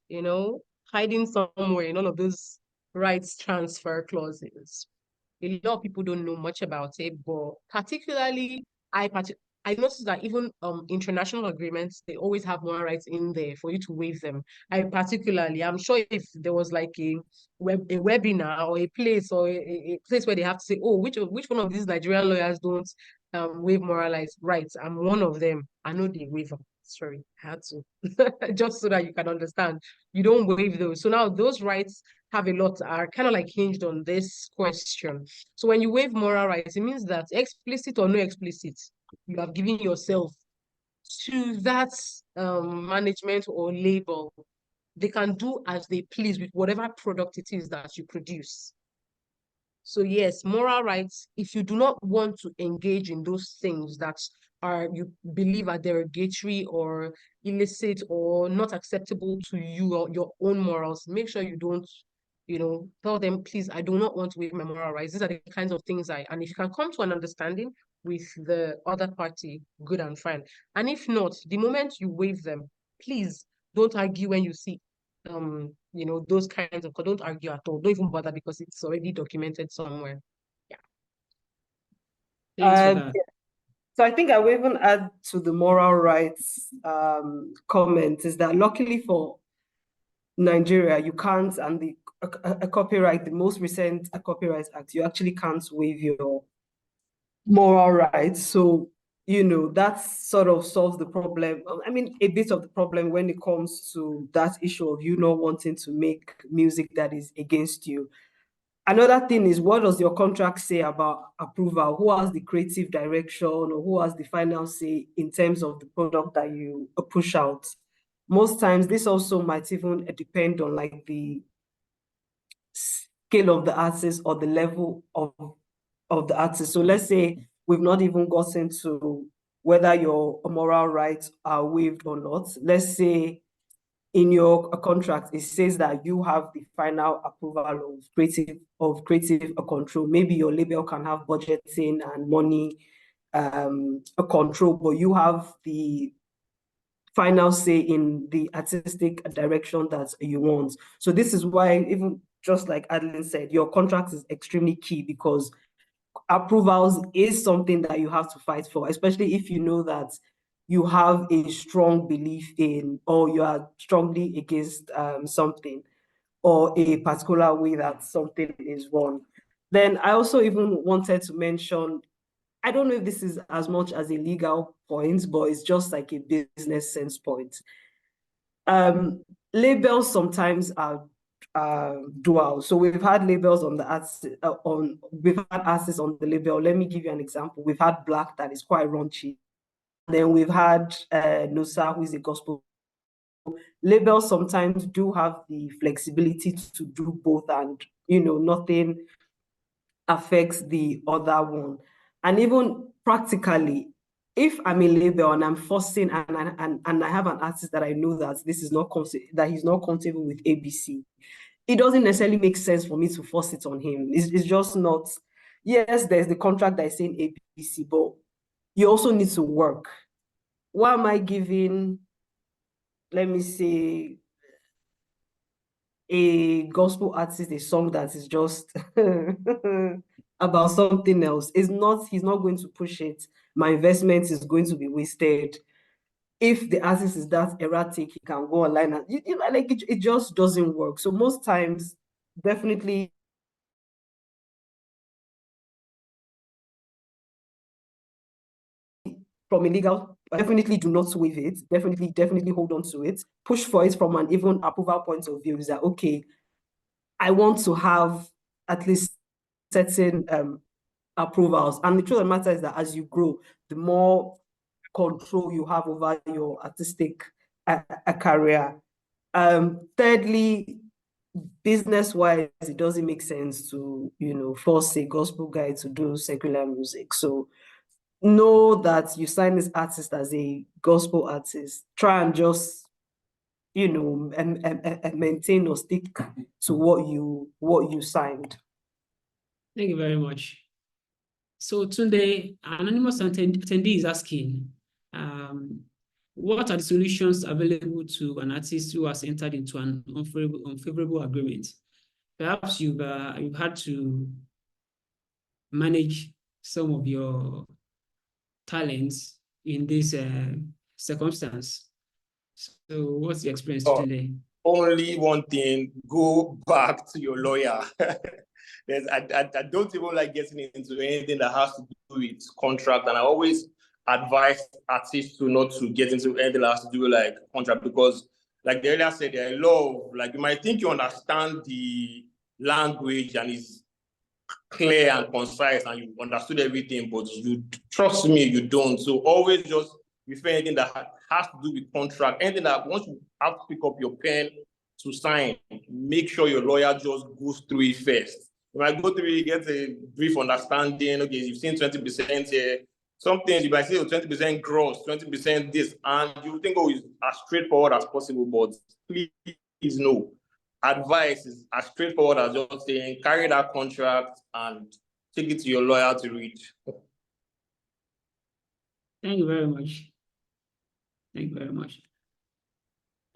hiding somewhere in all of those rights transfer clauses. A lot of people don't know much about it, but particularly, I noticed that even international agreements, they always have moral rights in there for you to waive them. I'm sure if there was like a webinar or a place a place where they have to say, oh, which one of these Nigerian lawyers don't waive moral rights? I'm one of them. I know they waive them. Sorry, I had to. Just so that you can understand. You don't waive those. So now those rights are kind of like hinged on this question. So when you waive moral rights, it means that explicit or no explicit, you have given yourself to that management or label. They can do as they please with whatever product it is that you produce. So yes, moral rights, if you do not want to engage in those things that you believe are derogatory or illicit or not acceptable to you or your own morals, make sure you don't, tell them, please, I do not want to waive my moral rights. These are the kinds of things and if you can come to an understanding with the other party, good and fine. And if not, the moment you waive them, please don't argue when you see those kinds of, don't argue at all. Don't even bother because it's already documented somewhere. Yeah. Thanks for that. So I think I will even add to the moral rights comment is that luckily for Nigeria, you can't, and a copyright, the most recent Copyright Act, you actually can't waive your moral rights. So, that sort of solves the problem. I mean, a bit of the problem when it comes to that issue of you not wanting to make music that is against you. Another thing is, what does your contract say about approval? Who has the creative direction or who has the final say in terms of the product that you push out? Most times, this also might even depend on like the scale of the artist or the level of the artist. So let's say we've not even gotten to whether your moral rights are waived or not. Let's say in your contract, it says that you have the final approval of creative control. Maybe your label can have budgeting and money control, but you have the final say in the artistic direction that you want. So this is why, even just like Adediran said, your contract is extremely key because approvals is something that you have to fight for, especially if you know that you have a strong belief in, or you are strongly against something, or a particular way that something is wrong. Then I also even wanted to mention I don't know if this is as much as a legal point, but it's just like a business sense point. Labels sometimes are dual. So we've had labels on the we've had artists on the label. Let me give you an example. We've had Black that is quite raunchy. Then we've had Nosa, who is a gospel. Labels sometimes do have the flexibility to do both, and nothing affects the other one. And even practically, if I'm a label and I'm forcing and I have an artist that I know that this is not that he's not comfortable with ABC, it doesn't necessarily make sense for me to force it on him. It's just not. Yes, there's the contract that is saying ABC, but you also need to work. Why am I giving, let me say, a gospel artist a song that is just about something else? He's not going to push it. My investment is going to be wasted. If the artist is that erratic, he can go online and like it just doesn't work. So most times, definitely from a legal, definitely do not waive it. Definitely hold on to it. Push for it from an even approval point of view. Is that okay? I want to have at least certain approvals. And the truth of the matter is that as you grow, the more control you have over your artistic career. Thirdly, business-wise, it doesn't make sense to, force a gospel guy to do secular music. So know that you sign this artist as a gospel artist. Try and just, maintain or stick to what you signed. Thank you very much. So Tunde, anonymous attendee is asking, what are the solutions available to an artist who has entered into an unfavorable agreement? Perhaps you've had to manage some of your talents in this circumstance. So what's the experience today? Only one thing, go back to your lawyer. I don't even like getting into anything that has to do with contract, and I always advise artists not to get into anything that has to do with like contract, because like the earlier said, there are a lot of, like, you might think you understand the language and it's clear and concise and you understood everything, but you trust me, you don't. So always just refer anything that has to do with contract, anything that once you have to pick up your pen to sign, make sure your lawyer just goes through it first. When I go through it, get a brief understanding. Okay, you've seen 20% here. Some things you might say, 20% gross, 20% this, and you think, oh, it's as straightforward as possible, but please no. Advice is as straightforward as just saying, carry that contract and take it to your lawyer to read. Thank you very much. Thank you very much.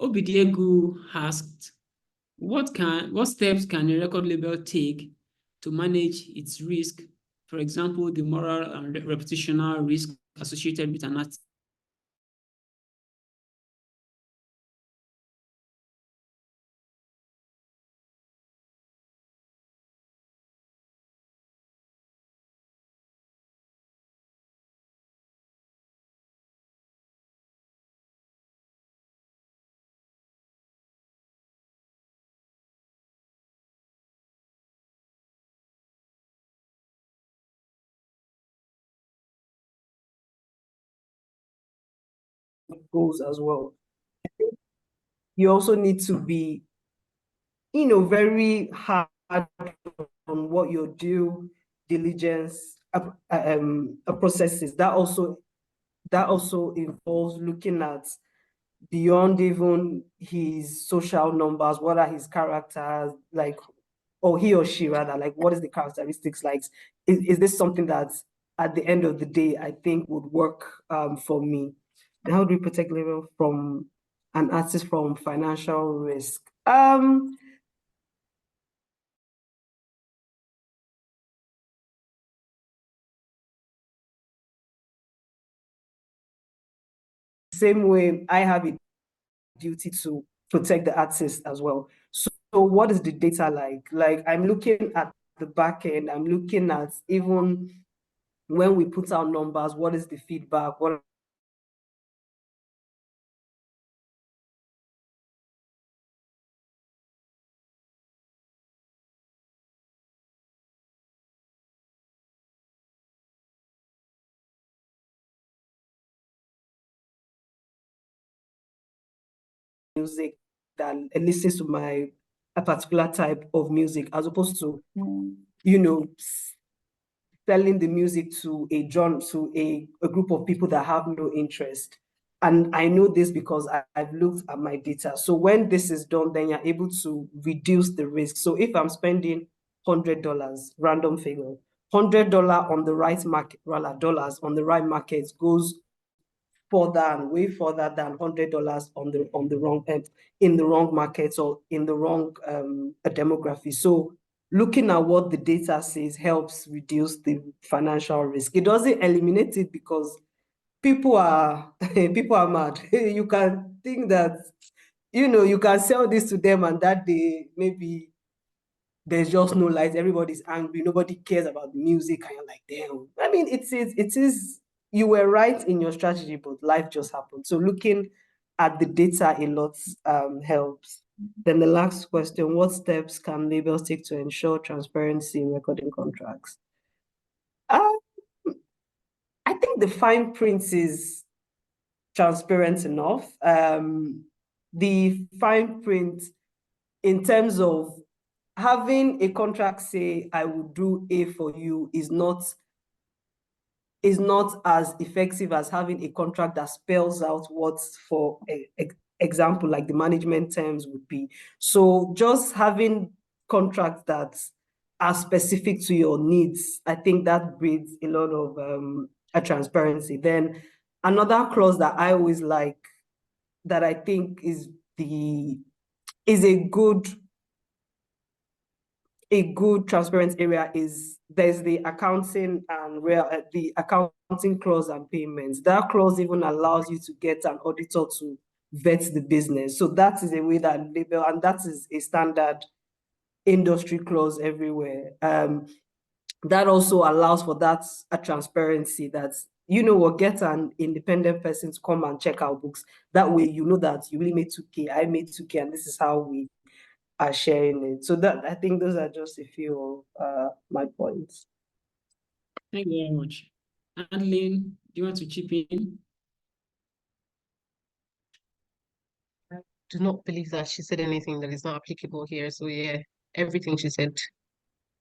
Adediran asked, what steps can a record label take to manage its risk? For example, the moral and reputational risk associated with an artist. Goals as well. You also need to be, very hard on what your due diligence processes. That also involves looking at beyond even his social numbers. What are his characters like, or he or she rather, like what is the characteristics like? Is this something that at the end of the day I think would work for me? And how do we protect label from an artist from financial risk? Same way I have a duty to protect the artist as well. So what is the data like? Like I'm looking at the back end, I'm looking at even when we put out numbers, what is the feedback? What music that listens to a particular type of music, as opposed to, you know, selling the music to a group of people that have no interest. And I know this because I've looked at my data. So when this is done, then you're able to reduce the risk. So if I'm spending $100, random figure, $100 on the right market, rather dollars on the right market goes way further than $100 on the wrong end, in the wrong market or in the wrong demography. So looking at what the data says helps reduce the financial risk. It doesn't eliminate it because people are mad. You can think that, you can sell this to them and that day maybe there's just no light, everybody's angry, nobody cares about the music, and you're like, damn. I mean, it is, you were right in your strategy, but life just happened. So looking at the data a lot helps. Then the last question, what steps can labels take to ensure transparency in recording contracts? I think the fine print is transparent enough. The fine print in terms of having a contract say, I will do A for you is not as effective as having a contract that spells out what's, for example, like the management terms would be. So just having contracts that are specific to your needs, I think that breeds a lot of a transparency. Then another clause that I always like, that I think is a good transparent area, is there's the accounting and the accounting clause and payments. That clause even allows you to get an auditor to vet the business. So that is a way that label, and that is a standard industry clause everywhere. That also allows for that a transparency that, what, get an independent person to come and check our books. That way, you know that you really made 2K, I made 2K, and this is how we are sharing it. So that, I think those are just a few of my points. Thank you very much. Andlyn, do you want to chip in? I do not believe that she said anything that is not applicable here. So yeah, everything she said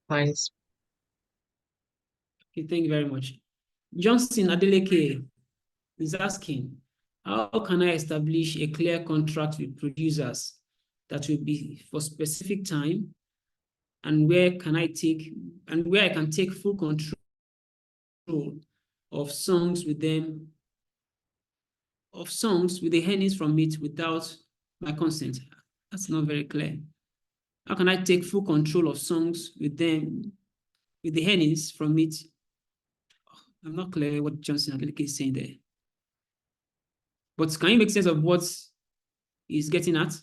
applies. Okay, thank you very much. Johnson Adeleke is asking, how can I establish a clear contract with producers that will be for specific time, and where I can take full control of songs with the earnings from it without my consent? That's not very clear. How can I take full control of songs with the earnings from it? I'm not clear what Johnson Adeleke is saying there. But can you make sense of what he's getting at?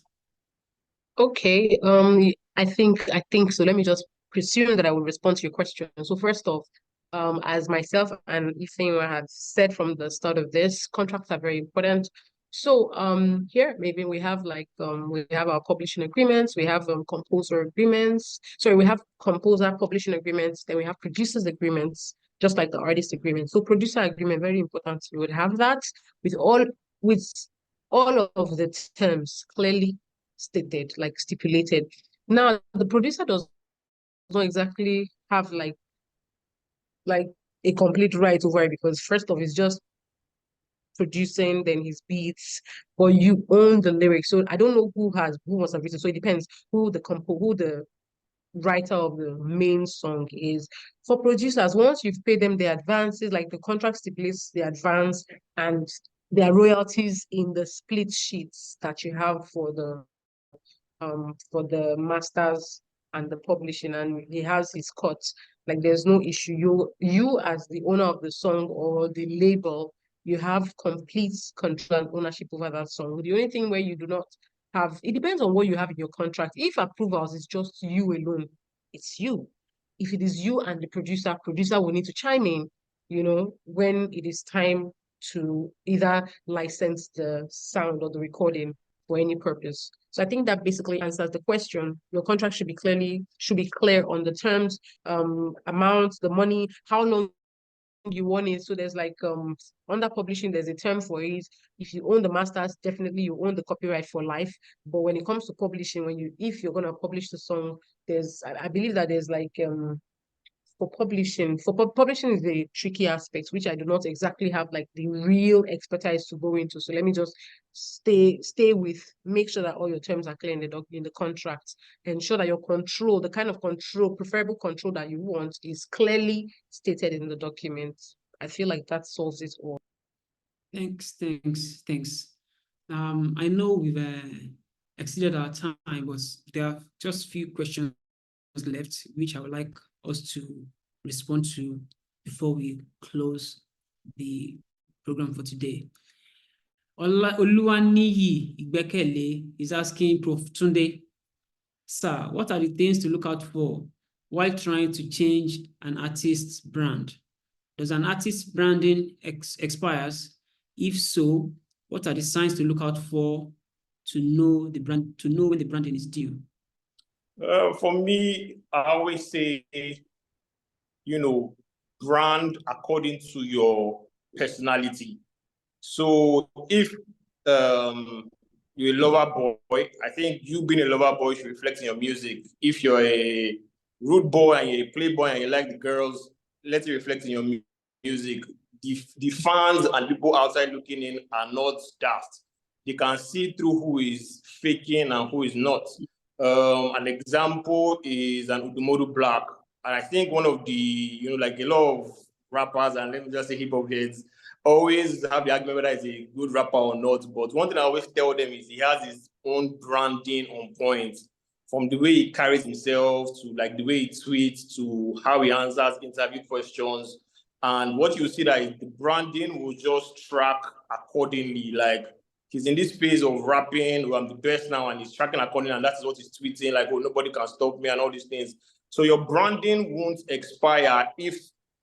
Okay, I think so. Let me just presume that I will respond to your question. So first off, as myself and Ifeyinwa have said from the start of this, contracts are very important. So here maybe we have we have our publishing agreements, we have composer agreements. Sorry, we have composer publishing agreements, then we have producers agreements, just like the artist agreement. So producer agreement, very important. You would have that with all of the terms clearly stated, like stipulated. Now the producer does not exactly have like a complete right over it, because first off, it's just producing, then his beats, but you own the lyrics. So I don't know who must have written. So it depends who the writer of the main song is. For producers, once you've paid them the advances, like the contract stipulates the advance and their royalties in the split sheets that you have for the masters and the publishing, and he has his cut. Like there's no issue. You as the owner of the song or the label, you have complete control and ownership over that song. The only thing where you do not have, it depends on what you have in your contract. If approvals is just you alone, it's you. If it is you and the producer will need to chime in when it is time to either license the sound or the recording for any purpose. So I think that basically answers the question. Your contract should be clear on the terms, amounts, the money, how long you want it. So there's like under publishing, there's a term for it. If you own the masters, definitely you own the copyright for life. But when it comes to publishing, if you're gonna publish the song, I believe that there's like publishing is a tricky aspect, which I do not exactly have like the real expertise to go into. So let me just make sure that all your terms are clear in the contract. Ensure that your control, the kind of control, preferable control that you want, is clearly stated in the document. I feel like that solves it all. Thanks. I know we've exceeded our time, but there are just a few questions left, which I would like us to respond to before we close the program for today. Oluwaniyi Igbekele is asking Prof. Tunde, sir, what are the things to look out for while trying to change an artist's brand? Does an artist's branding expires? If so, what are the signs to look out for to know when the branding is due? For me, I always say, brand according to your personality. So if you're a lover boy, I think you being a lover boy should reflect in your music. If you're a rude boy and you're a playboy and you like the girls, let it reflect in your music. The fans and people outside looking in are not daft. They can see through who is faking and who is not. An example is an Udumodu Black. And I think one of the, like a lot of rappers, and let me just say hip hop heads, always have the argument whether he's a good rapper or not. But one thing I always tell them is he has his own branding on point, from the way he carries himself to like the way he tweets to how he answers interview questions. And what you see that is the branding will just track accordingly. Like he's in this phase of rapping, I'm the best now, and he's tracking accordingly, and that is what he's tweeting, like, oh, nobody can stop me and all these things. So your branding won't expire if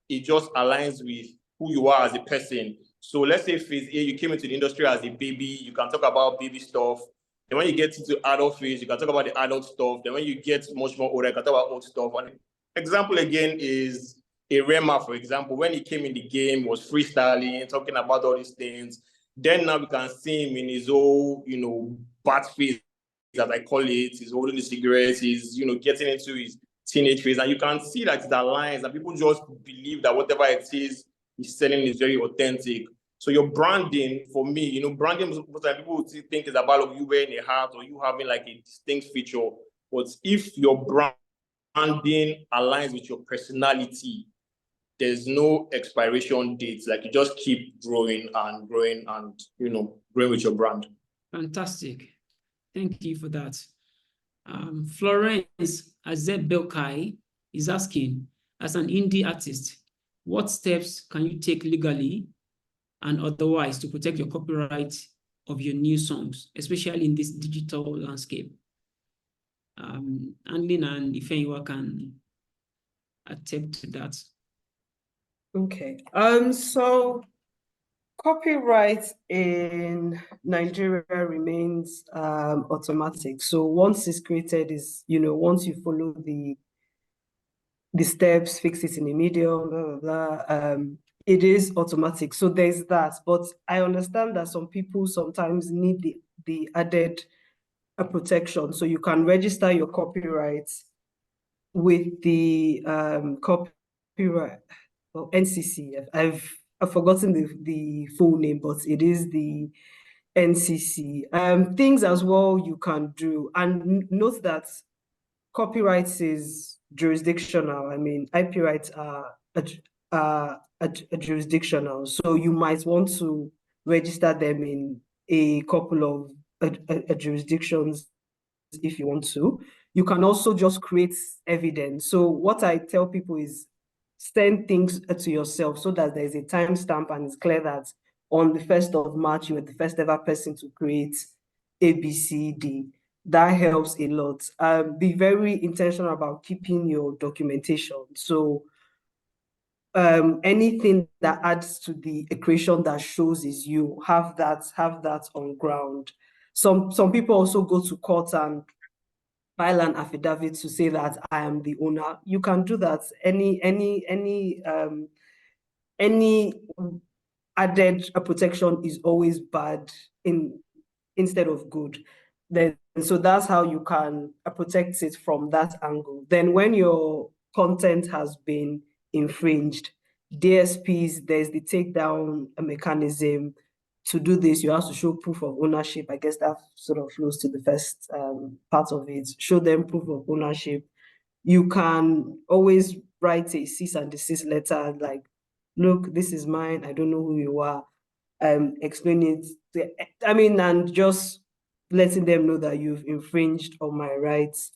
it just aligns with who you are as a person. So let's say phase A, you came into the industry as a baby, you can talk about baby stuff. Then when you get into adult phase, you can talk about the adult stuff. Then when you get much more older, you can talk about old stuff. And example again is a Rema, for example. When he came in the game, he was freestyling, talking about all these things. Then now we can see him in his old, bad phase, as I call it. He's holding the cigarettes, he's, getting into his teenage phase. And you can see that it aligns, and people just believe that whatever it is he's selling is very authentic. So your branding, for me, branding, most of people think is about you wearing a hat or you having like a distinct feature. But if your branding aligns with your personality, there's no expiration dates. Like you just keep growing and growing and, growing with your brand. Fantastic. Thank you for that. Florence Azebelkai is asking, as an indie artist, what steps can you take legally and otherwise to protect your copyright of your new songs, especially in this digital landscape? Andlyn and Ifeyinwa can attempt to that. Okay. So copyright in Nigeria remains automatic. So once it's created, once you follow the steps, fix it in a medium, blah, blah, blah, it is automatic. So there's that. But I understand that some people sometimes need the added protection. So you can register your copyrights with the copyright, well, NCC. I've forgotten the full name, but it is the NCC. Things as well you can do, and note that copyrights is jurisdictional. I mean, IP rights are jurisdictional, so you might want to register them in a couple of jurisdictions if you want to. You can also just create evidence. So what I tell people is send things to yourself so that there's a timestamp and it's clear that on the 1st of March, you were the first ever person to create ABCD. That helps a lot. Be very intentional about keeping your documentation. So anything that adds to the equation that shows is you, have that on ground. Some people also go to court and file an affidavit to say that I am the owner. You can do that. Any added protection is always bad instead of good. Then so that's how you can protect it from that angle. Then when your content has been infringed, DSPs, there's the takedown mechanism. To do this, you have to show proof of ownership. I guess that sort of flows to the first part of it. Show them proof of ownership. You can always write a cease and desist letter, like, look, this is mine. I don't know who you are. Explain it. And just letting them know that you've infringed on my rights.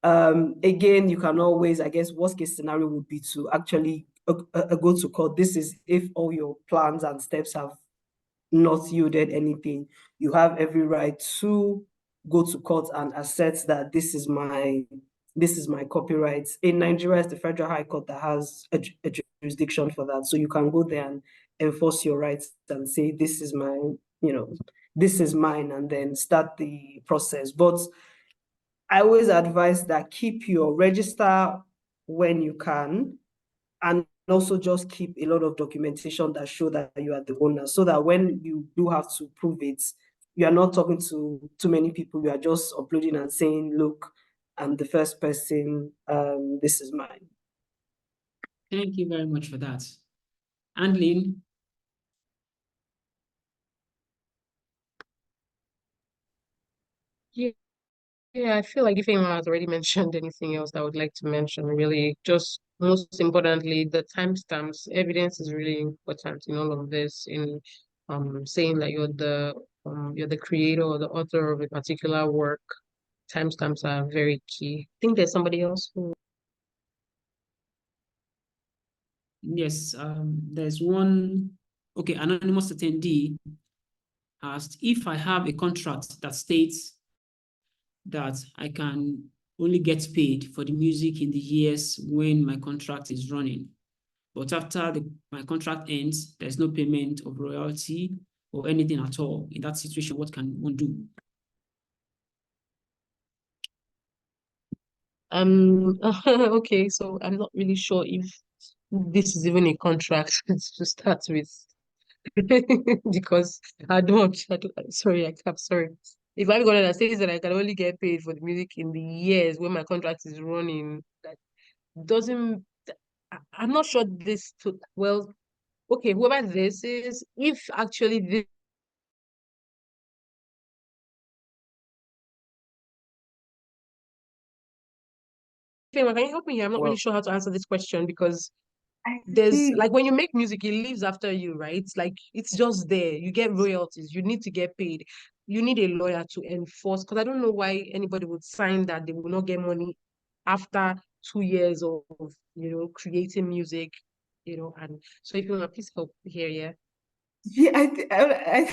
Again, you can always, I guess, worst case scenario would be to actually go to court. This is if all your plans and steps have not yielded anything. You have every right to go to court and assert that this is my copyright. In Nigeria, it's the Federal High Court that has a jurisdiction for that. So you can go there and enforce your rights and say, this is mine, this is mine, and then start the process. But I always advise that keep your register when you can, and also just keep a lot of documentation that show that you are the owner, so that when you do have to prove it, you are not talking to too many people. You are just uploading and saying, look, I'm the first person, this is mine. Thank you very much for that. Andlyn. Yeah, I feel like if anyone has already mentioned anything else I would like to mention, really, just most importantly, the timestamps. Evidence is really important in all of this, in saying that you're the creator or the author of a particular work. Timestamps are very key. I think there's somebody else who. Yes, there's one. Okay, anonymous attendee asked if I have a contract that states that I can only get paid for the music in the years when my contract is running. But after my contract ends, there's no payment of royalty or anything at all. In that situation, what can one do? Okay, so I'm not really sure if this is even a contract to start with. Because sorry, I'm sorry. If I'm gonna say that I can only get paid for the music in the years when my contract is running, that doesn't, I'm not sure this to, well, okay, whoever this is, if actually this. Can you help me here? I'm not really sure how to answer this question, because there's like when you make music, it lives after you, right? It's like it's just there. You get royalties, you need to get paid. You need a lawyer to enforce, because I don't know why anybody would sign that they will not get money after 2 years of creating music, and so if you want, please help here, yeah. Yeah, I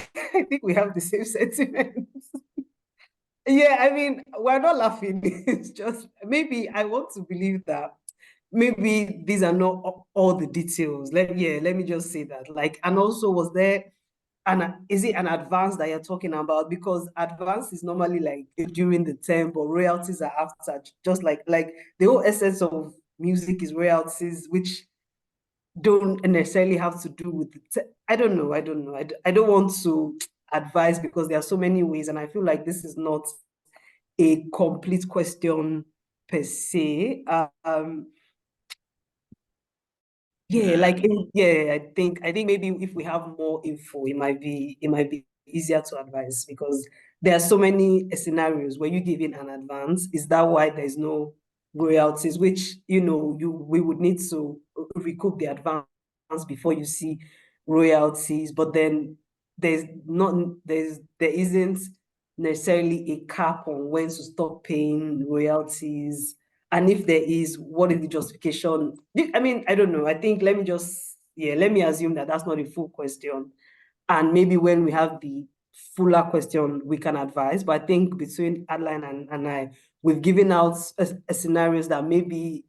think we have the same sentiments. Yeah, I mean, we're not laughing. It's just maybe I want to believe that maybe these are not all the details. Let me just say that. Like, and also, was there is it an advance that you're talking about? Because advance is normally like during the term, but royalties are after. Just like the whole essence of music is royalties, which don't necessarily have to do with I don't know. I don't want to advise, because there are so many ways, and I feel like this is not a complete question per se. I think maybe if we have more info, it might be easier to advise, because there are so many scenarios where you give in an advance. Is that why there's no royalties? Which we would need to recoup the advance before you see royalties. But then there isn't necessarily a cap on when to stop paying royalties. And if there is, what is the justification? I mean, I don't know. I think let me assume that that's not a full question. And maybe when we have the fuller question, we can advise. But I think between Adlyn and I, we've given out scenarios that maybe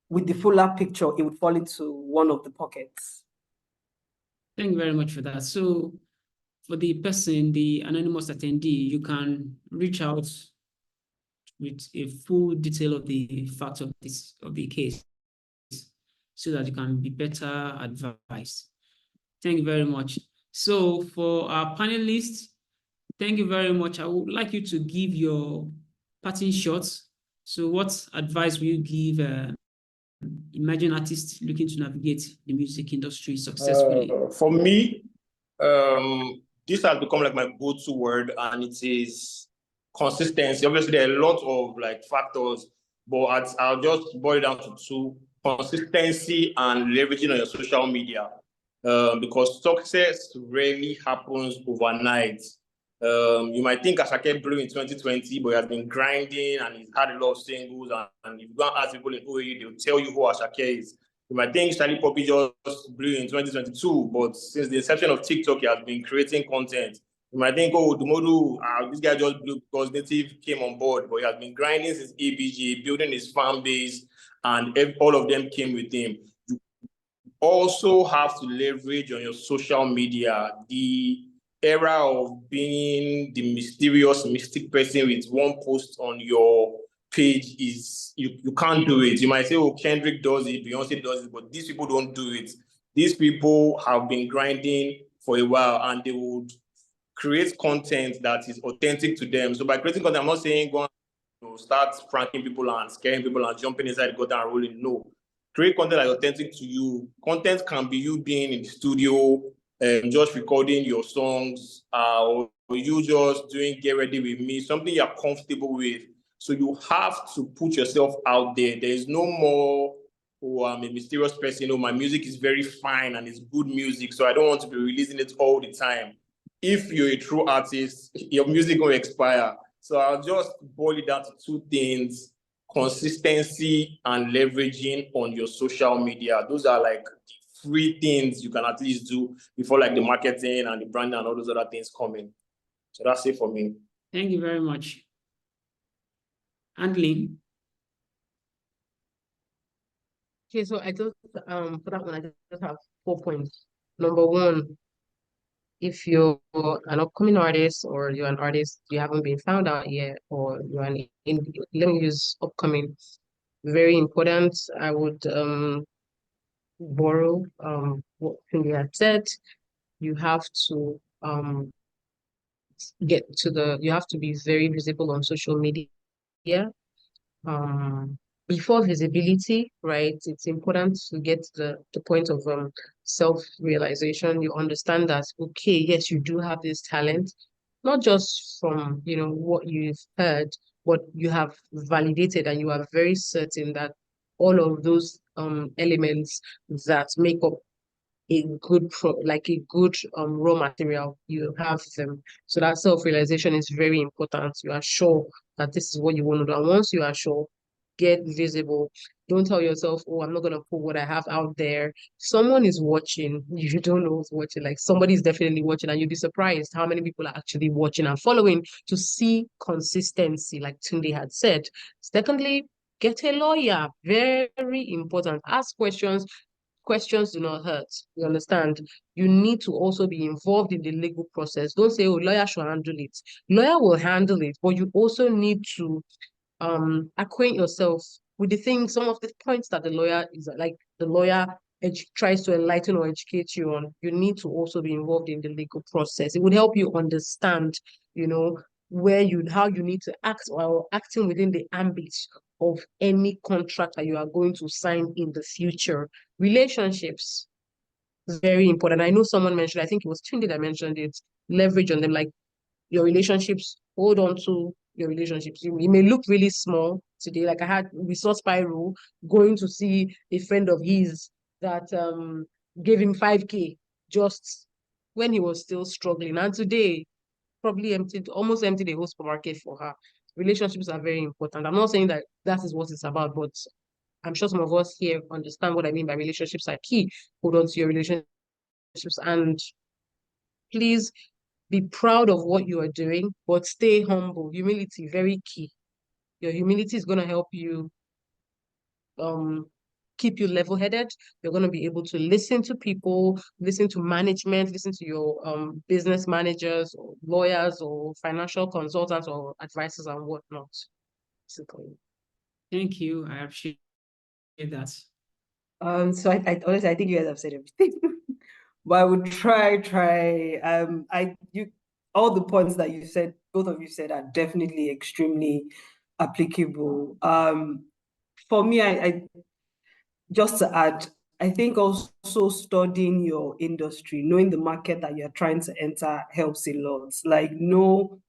with the fuller picture, it would fall into one of the pockets. Thank you very much for that. So for the person, the anonymous attendee, you can reach out with a full detail of the facts of the case so that you can be better advised. Thank you very much. So for our panelists, thank you very much. I would like you to give your parting shots. So what advice will you give emerging artists looking to navigate the music industry successfully? For me, this has become like my go-to word, and it is consistency. Obviously, there are a lot of like factors, but I'll just boil it down to two: consistency and leveraging on your social media. Because success rarely happens overnight. You might think Asake blew in 2020, but he has been grinding and he's had a lot of singles. And if you go and ask people in OAU, they'll tell you who Asake is. You might think Charlie Poppy just blew in 2022, but since the inception of TikTok, he has been creating content. You might think, oh, Dumodu, this guy just blew because Native came on board, but he has been grinding since ABG, building his fan base, and all of them came with him. You also have to leverage on your social media. The era of being the mysterious, mystic person with one post on your page is, you can't do it. You might say, oh, Kendrick does it, Beyonce does it, but these people don't do it. These people have been grinding for a while, and they would create content that is authentic to them. So by creating content, I'm not saying go and start pranking people and scaring people and jumping inside the gutter and rolling. No. Create content that is authentic to you. Content can be you being in the studio, just recording your songs, or you just doing Get Ready With Me, something you're comfortable with. So you have to put yourself out there. There is no more, oh, I'm a mysterious person. Oh, my music is very fine and it's good music, so I don't want to be releasing it all the time. If you're a true artist, your music will expire. So I'll just boil it down to two things: consistency and leveraging on your social media. Those are like the three things you can at least do before like the marketing and the branding and all those other things come in. So that's it for me. Thank you very much. Andlyn. Okay, so I just for that one, I just have 4 points. Number one, if you're an upcoming artist or you're an artist, you haven't been found out yet, or you're let me use upcoming, very important. I would borrow what Tunde had said. You have to you have to be very visible on social media. Before visibility, right, it's important to get to the point of self-realization. You understand that, okay, yes, you do have this talent, not just from, what you've heard, but you have validated and you are very certain that all of those elements that make up a good raw material, you have them. So that self-realization is very important. You are sure that this is what you want to do. And once you are sure, get visible. Don't tell yourself, oh, I'm not going to put what I have out there. Someone is watching. You don't know who's watching. Like, somebody is definitely watching, and you'll be surprised how many people are actually watching and following, to see consistency, like Tunde had said. Secondly, get a lawyer. Very important. Ask questions. Questions do not hurt. You understand? You need to also be involved in the legal process. Don't say, oh, lawyer should handle it. Lawyer will handle it, but you also need to acquaint yourself with the things, some of the points that the lawyer tries to enlighten or educate you on. You need to also be involved in the legal process. It would help you understand, how you need to act, or acting within the ambit of any contract that you are going to sign in the future. Relationships is very important. I know someone mentioned, I think it was Tunde that mentioned it, leverage on them, like your relationships, hold on to your relationships. It may look really small today. Like we saw Spyro going to see a friend of his that gave him 5K just when he was still struggling. And today, probably almost emptied the whole supermarket for her. Relationships are very important. I'm not saying that is what it's about, but I'm sure some of us here understand what I mean by relationships are key. Hold on to your relationships, and please be proud of what you are doing, but stay humble. Humility, very key. Your humility is going to help you keep you level-headed. You're going to be able to listen to people, listen to management, listen to your business managers or lawyers or financial consultants or advisors and whatnot. Basically. Thank you. I appreciate that. So I honestly, I think you guys have said everything. But I would try. All the points that you said, both of you said, are definitely extremely applicable. For me, I just to add, I think also studying your industry, knowing the market that you're trying to enter helps a lot. Like, no,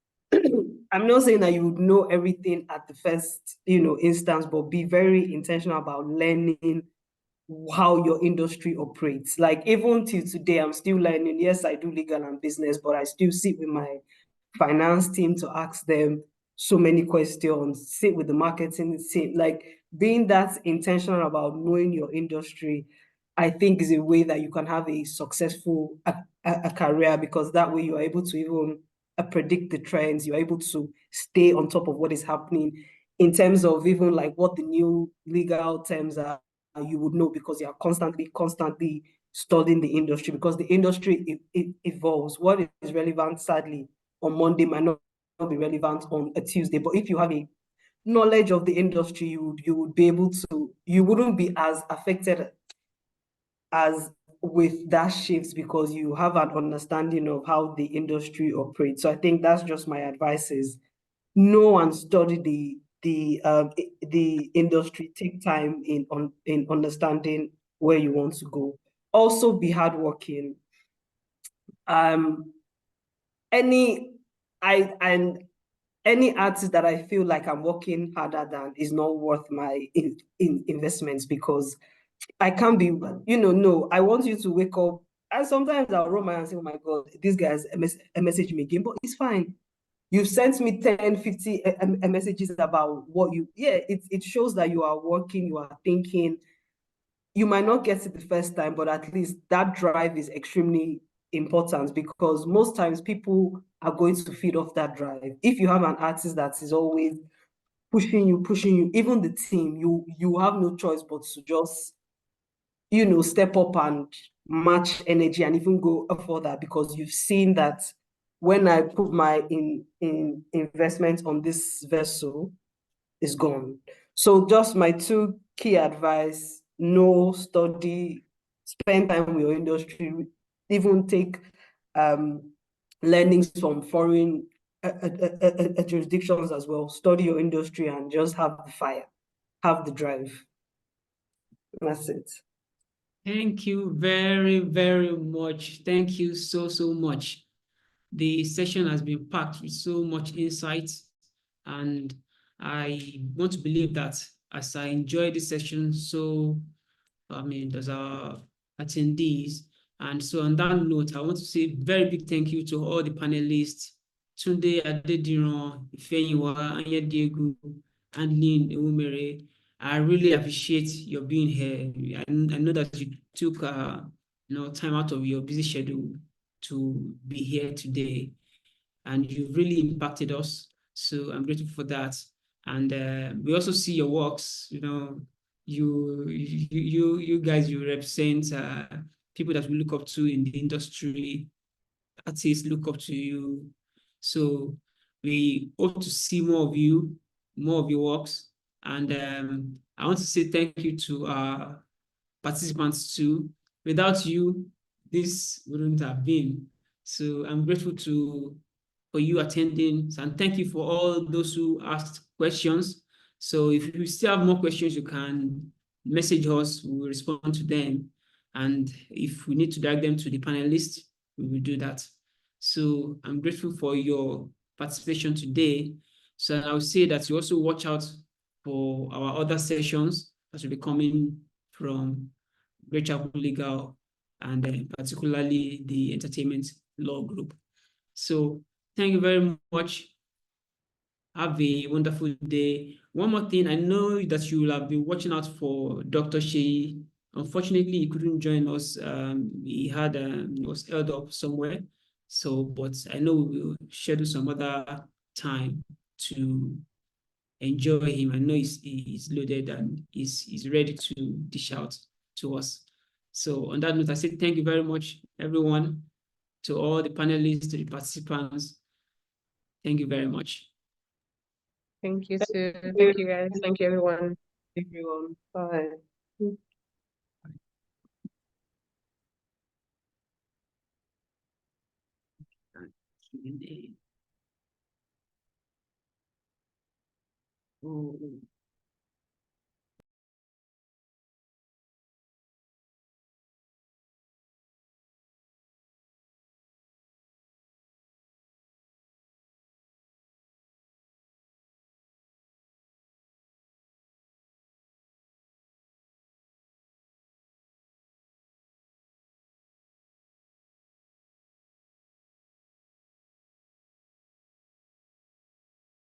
I'm not saying that you would know everything at the first, instance, but be very intentional about learning how your industry operates. Like, even till today, I'm still learning. Yes, I do legal and business, but I still sit with my finance team to ask them so many questions, sit with the marketing team. Like, being that intentional about knowing your industry, I think is a way that you can have a successful a career, because that way you are able to even predict the trends. You're able to stay on top of what is happening in terms of even like what the new legal terms are. You would know because you are constantly studying the industry, because the industry it evolves. What is relevant, sadly, on Monday might not be relevant on a Tuesday. But if you have a knowledge of the industry, you would be able to, you wouldn't be as affected as with that shift, because you have an understanding of how the industry operates. So I think that's just my advice: is know and study the industry. Take time in understanding where you want to go. Also, be hardworking. Any artist that I feel like I'm working harder than is not worth my investments, because I can't be, no, I want you to wake up. And sometimes I'll roll my hands and say, oh my God, this guy's a message me again, but it's fine. You've sent me 10, 50 messages about what it shows that you are working, you are thinking. You might not get it the first time, but at least that drive is extremely important, because most times people are going to feed off that drive. If you have an artist that is always pushing you, even the team, you have no choice but to just, step up and match energy and even go further, because you've seen that when I put my investment on this vessel, is gone. So just my two key advice: know, study, spend time with your industry, even take learnings from foreign jurisdictions as well. Study your industry and just have the fire, have the drive. That's it. Thank you very, very much. Thank you so, so much. The session has been packed with so much insight, and I want to believe that as I enjoy this session, so there's our attendees. And so on that note, I want to say a very big thank you to all the panelists: Tunde, Adediran, Ifeyinwa, Anyadiegwu, Andlyn, Onwumere. I really appreciate your being here. I know that you took time out of your busy schedule to be here today, and you've really impacted us. So I'm grateful for that. And we also see your works. You guys, you represent people that we look up to in the industry. Artists look up to you. So we hope to see more of you, more of your works. And I want to say thank you to our participants too. Without you, this wouldn't have been. So I'm grateful for you attending, and thank you for all those who asked questions. So if you still have more questions, you can message us, we will respond to them. And if we need to direct them to the panelists, we will do that. So I'm grateful for your participation today. So I would say that you also watch out for our other sessions that will be coming from Great Chapel Legal, and particularly the Entertainment Law Group. So thank you very much. Have a wonderful day. One more thing, I know that you will have been watching out for Dr. Sheyi. Unfortunately, he couldn't join us. He was held up somewhere. So, but I know we will schedule some other time to enjoy him. I know he's loaded and he's ready to dish out to us. So on that note, I say thank you very much, everyone, to all the panelists, to the participants. Thank you very much. Thank you, too. Thank you, guys. Thank you, everyone. Everyone. Bye. Oh.